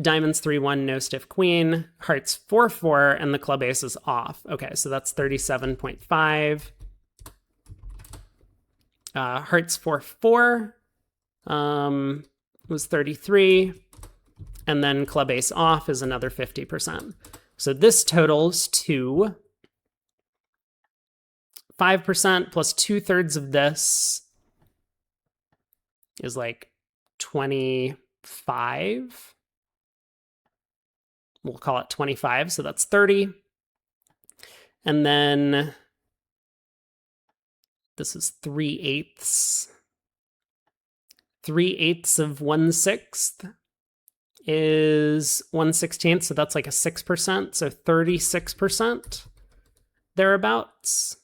diamonds 3-1, no stiff queen, hearts 4-4, and the club ace is off. Okay, so that's 37.5. Hearts 4-4 was 33, and then club ace off is another 50%. So this totals to 5% plus 2/3 of this is like 25. We'll call it 25, so that's 30. And then this is 3/8. 3/8 of 1/6 is 1/16, so that's like a 6%, so 36% thereabouts.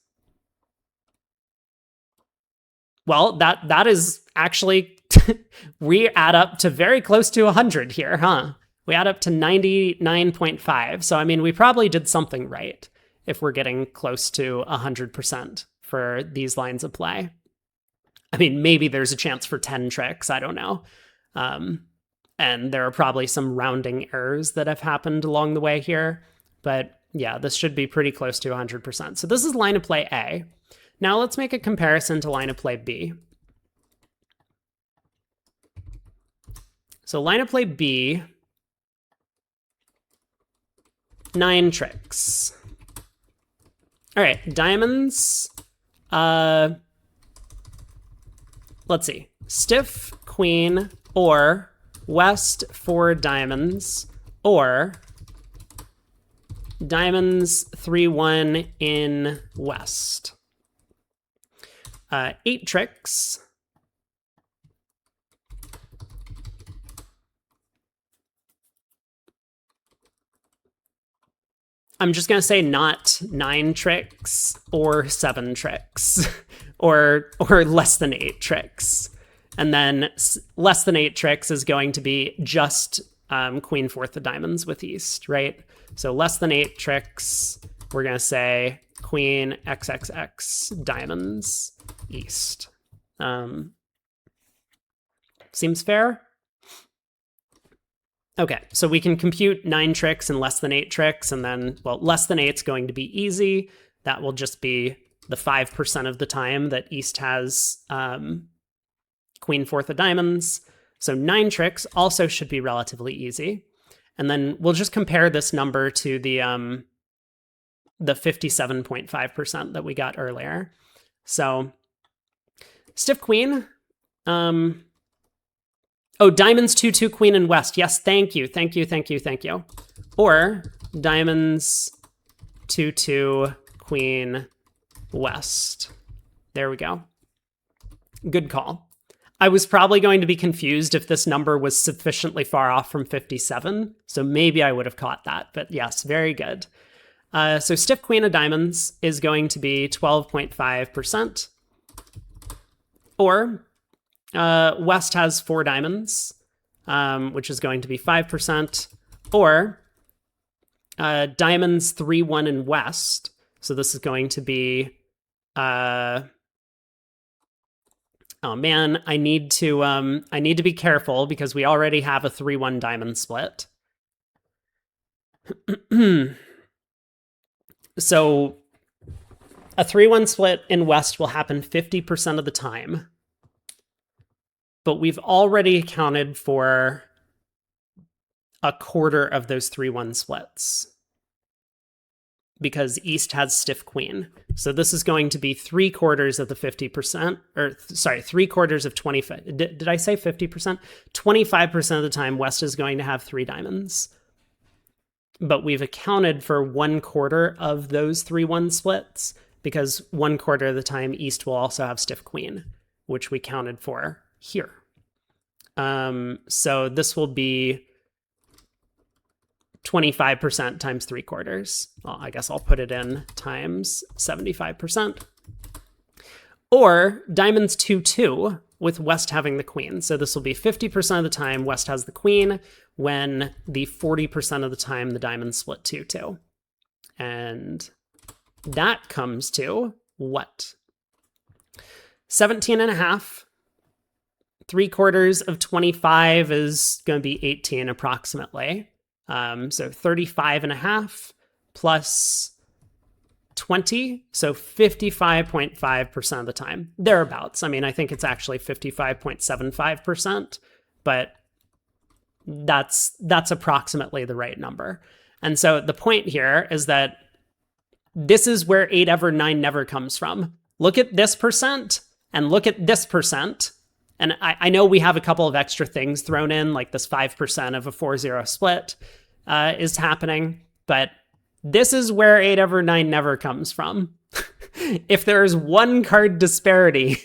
Well, that is actually, we add up to very close to 100 here, huh? We add up to 99.5. So, I mean, we probably did something right if we're getting close to 100% for these lines of play. I mean, maybe there's a chance for 10 tricks, I don't know. And there are probably some rounding errors that have happened along the way here. But yeah, this should be pretty close to 100%. So this is line of play A. Now let's make a comparison to line of play B. So line of play B, 9 tricks. All right, diamonds. Let's see. Stiff queen or west 4 diamonds or diamonds 3-1 in west. 8 tricks. I'm just going to say not 9 tricks or 7 tricks or less than 8 tricks. And then less than 8 tricks is going to be just queen 4th of diamonds with east, right? So less than 8 tricks, we're going to say queen XXX diamonds east. Seems fair? Okay, so we can compute 9 tricks and less than 8 tricks, and then, well, less than 8 is going to be easy. That will just be the 5% of the time that east has queen 4th of diamonds. So 9 tricks also should be relatively easy. And then we'll just compare this number to the 57.5% that we got earlier. So stiff queen. Oh, diamonds 2-2 queen in west. Yes, thank you. Or diamonds 2-2 queen west. There we go. Good call. I was probably going to be confused if this number was sufficiently far off from 57, so maybe I would have caught that, but yes, very good. So stiff queen of diamonds is going to be 12.5%, or West has 4 diamonds, which is going to be 5%, or diamonds 3, 1 in West. So this is going to be, oh man, I need to be careful because we already have a 3-1 diamond split. So a 3-1 split in West will happen 50% of the time. But we've already accounted for a quarter of those 3-1 splits because East has stiff queen. So this is going to be 3/4 of the 50%, or sorry, 3/4 of 25. Did I say 50%? 25% of the time, West is going to have 3 diamonds. But we've accounted for 1/4 of those 3-1 splits because 1/4 of the time, East will also have stiff queen, which we counted for here. So this will be 25% times 3/4. Well, I guess I'll put it in times 75%. Or diamonds 2-2 with West having the queen. So this will be 50% of the time West has the queen when the 40% of the time the diamonds split 2-2. And that comes to what? 17.5. 3/4 of 25 is going to be 18 approximately. So 35.5 plus 20, so 55.5% of the time, thereabouts. I mean, I think it's actually 55.75%, but that's approximately the right number. And so the point here is that this is where 8 ever, 9 never comes from. Look at this percent and look at this percent. And I know we have a couple of extra things thrown in, like this 5% of a 4-0 split is happening, but this is where 8 ever, 9 never comes from. If there is one card disparity,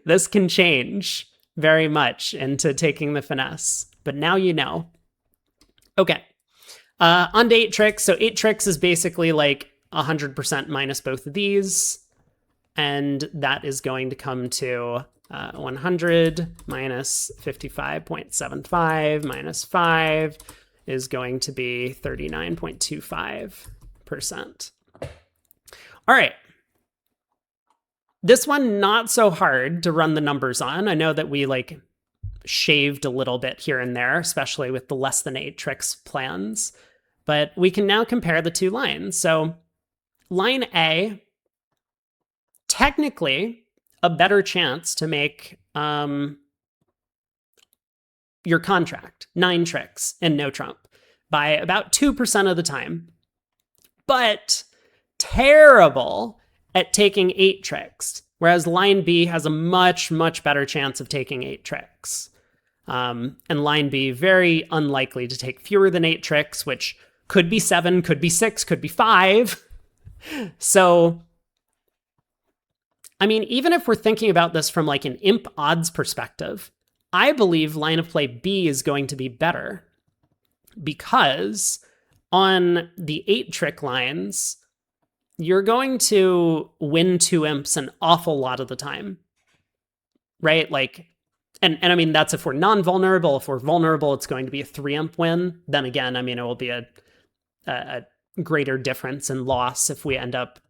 this can change very much into taking the finesse. But now you know. Okay. On to 8 tricks. So 8 tricks is basically like 100% minus both of these. And that is going to come to 100 minus 55.75 minus 5 is going to be 39.25%. All right. This one, not so hard to run the numbers on. I know that we like shaved a little bit here and there, especially with the less than 8 tricks plans, but we can now compare the 2 lines. So line A, technically a better chance to make your contract, 9 tricks and no trump, by about 2% of the time, but terrible at taking 8 tricks, whereas line B has a much, much better chance of taking 8 tricks. And line B, very unlikely to take fewer than 8 tricks, which could be 7, could be 6, could be 5. So I mean, even if we're thinking about this from like an imp odds perspective, I believe line of play B is going to be better because on the 8 trick lines, you're going to win 2 imps an awful lot of the time, right? Like, and I mean, that's if we're non-vulnerable. If we're vulnerable, it's going to be a 3 imp win. Then again, I mean, it will be a greater difference in loss if we end up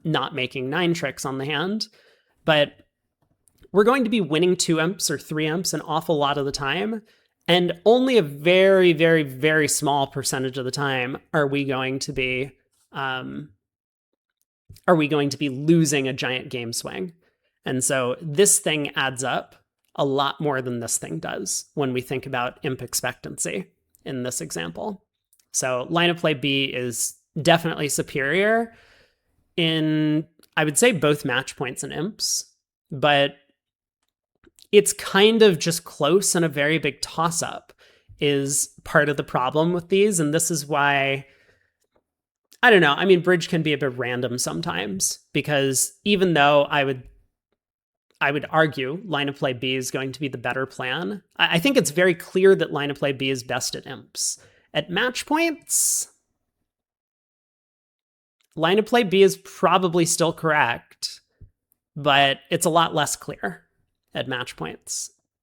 not making 9 tricks on the hand. But we're going to be winning 2 imps or 3 imps an awful lot of the time. And only a very, very, very small percentage of the time are we going to be losing a giant game swing. And so this thing adds up a lot more than this thing does when we think about imp expectancy in this example. So line of play B is definitely superior in, I would say, both match points and imps, but it's kind of just close, and a very big toss-up is part of the problem with these. And this is why, I don't know, I mean, bridge can be a bit random sometimes, because even though I would argue line of play B is going to be the better plan, I think it's very clear that line of play B is best at imps. At match points, line of play B is probably still correct, but it's a lot less clear. at match points.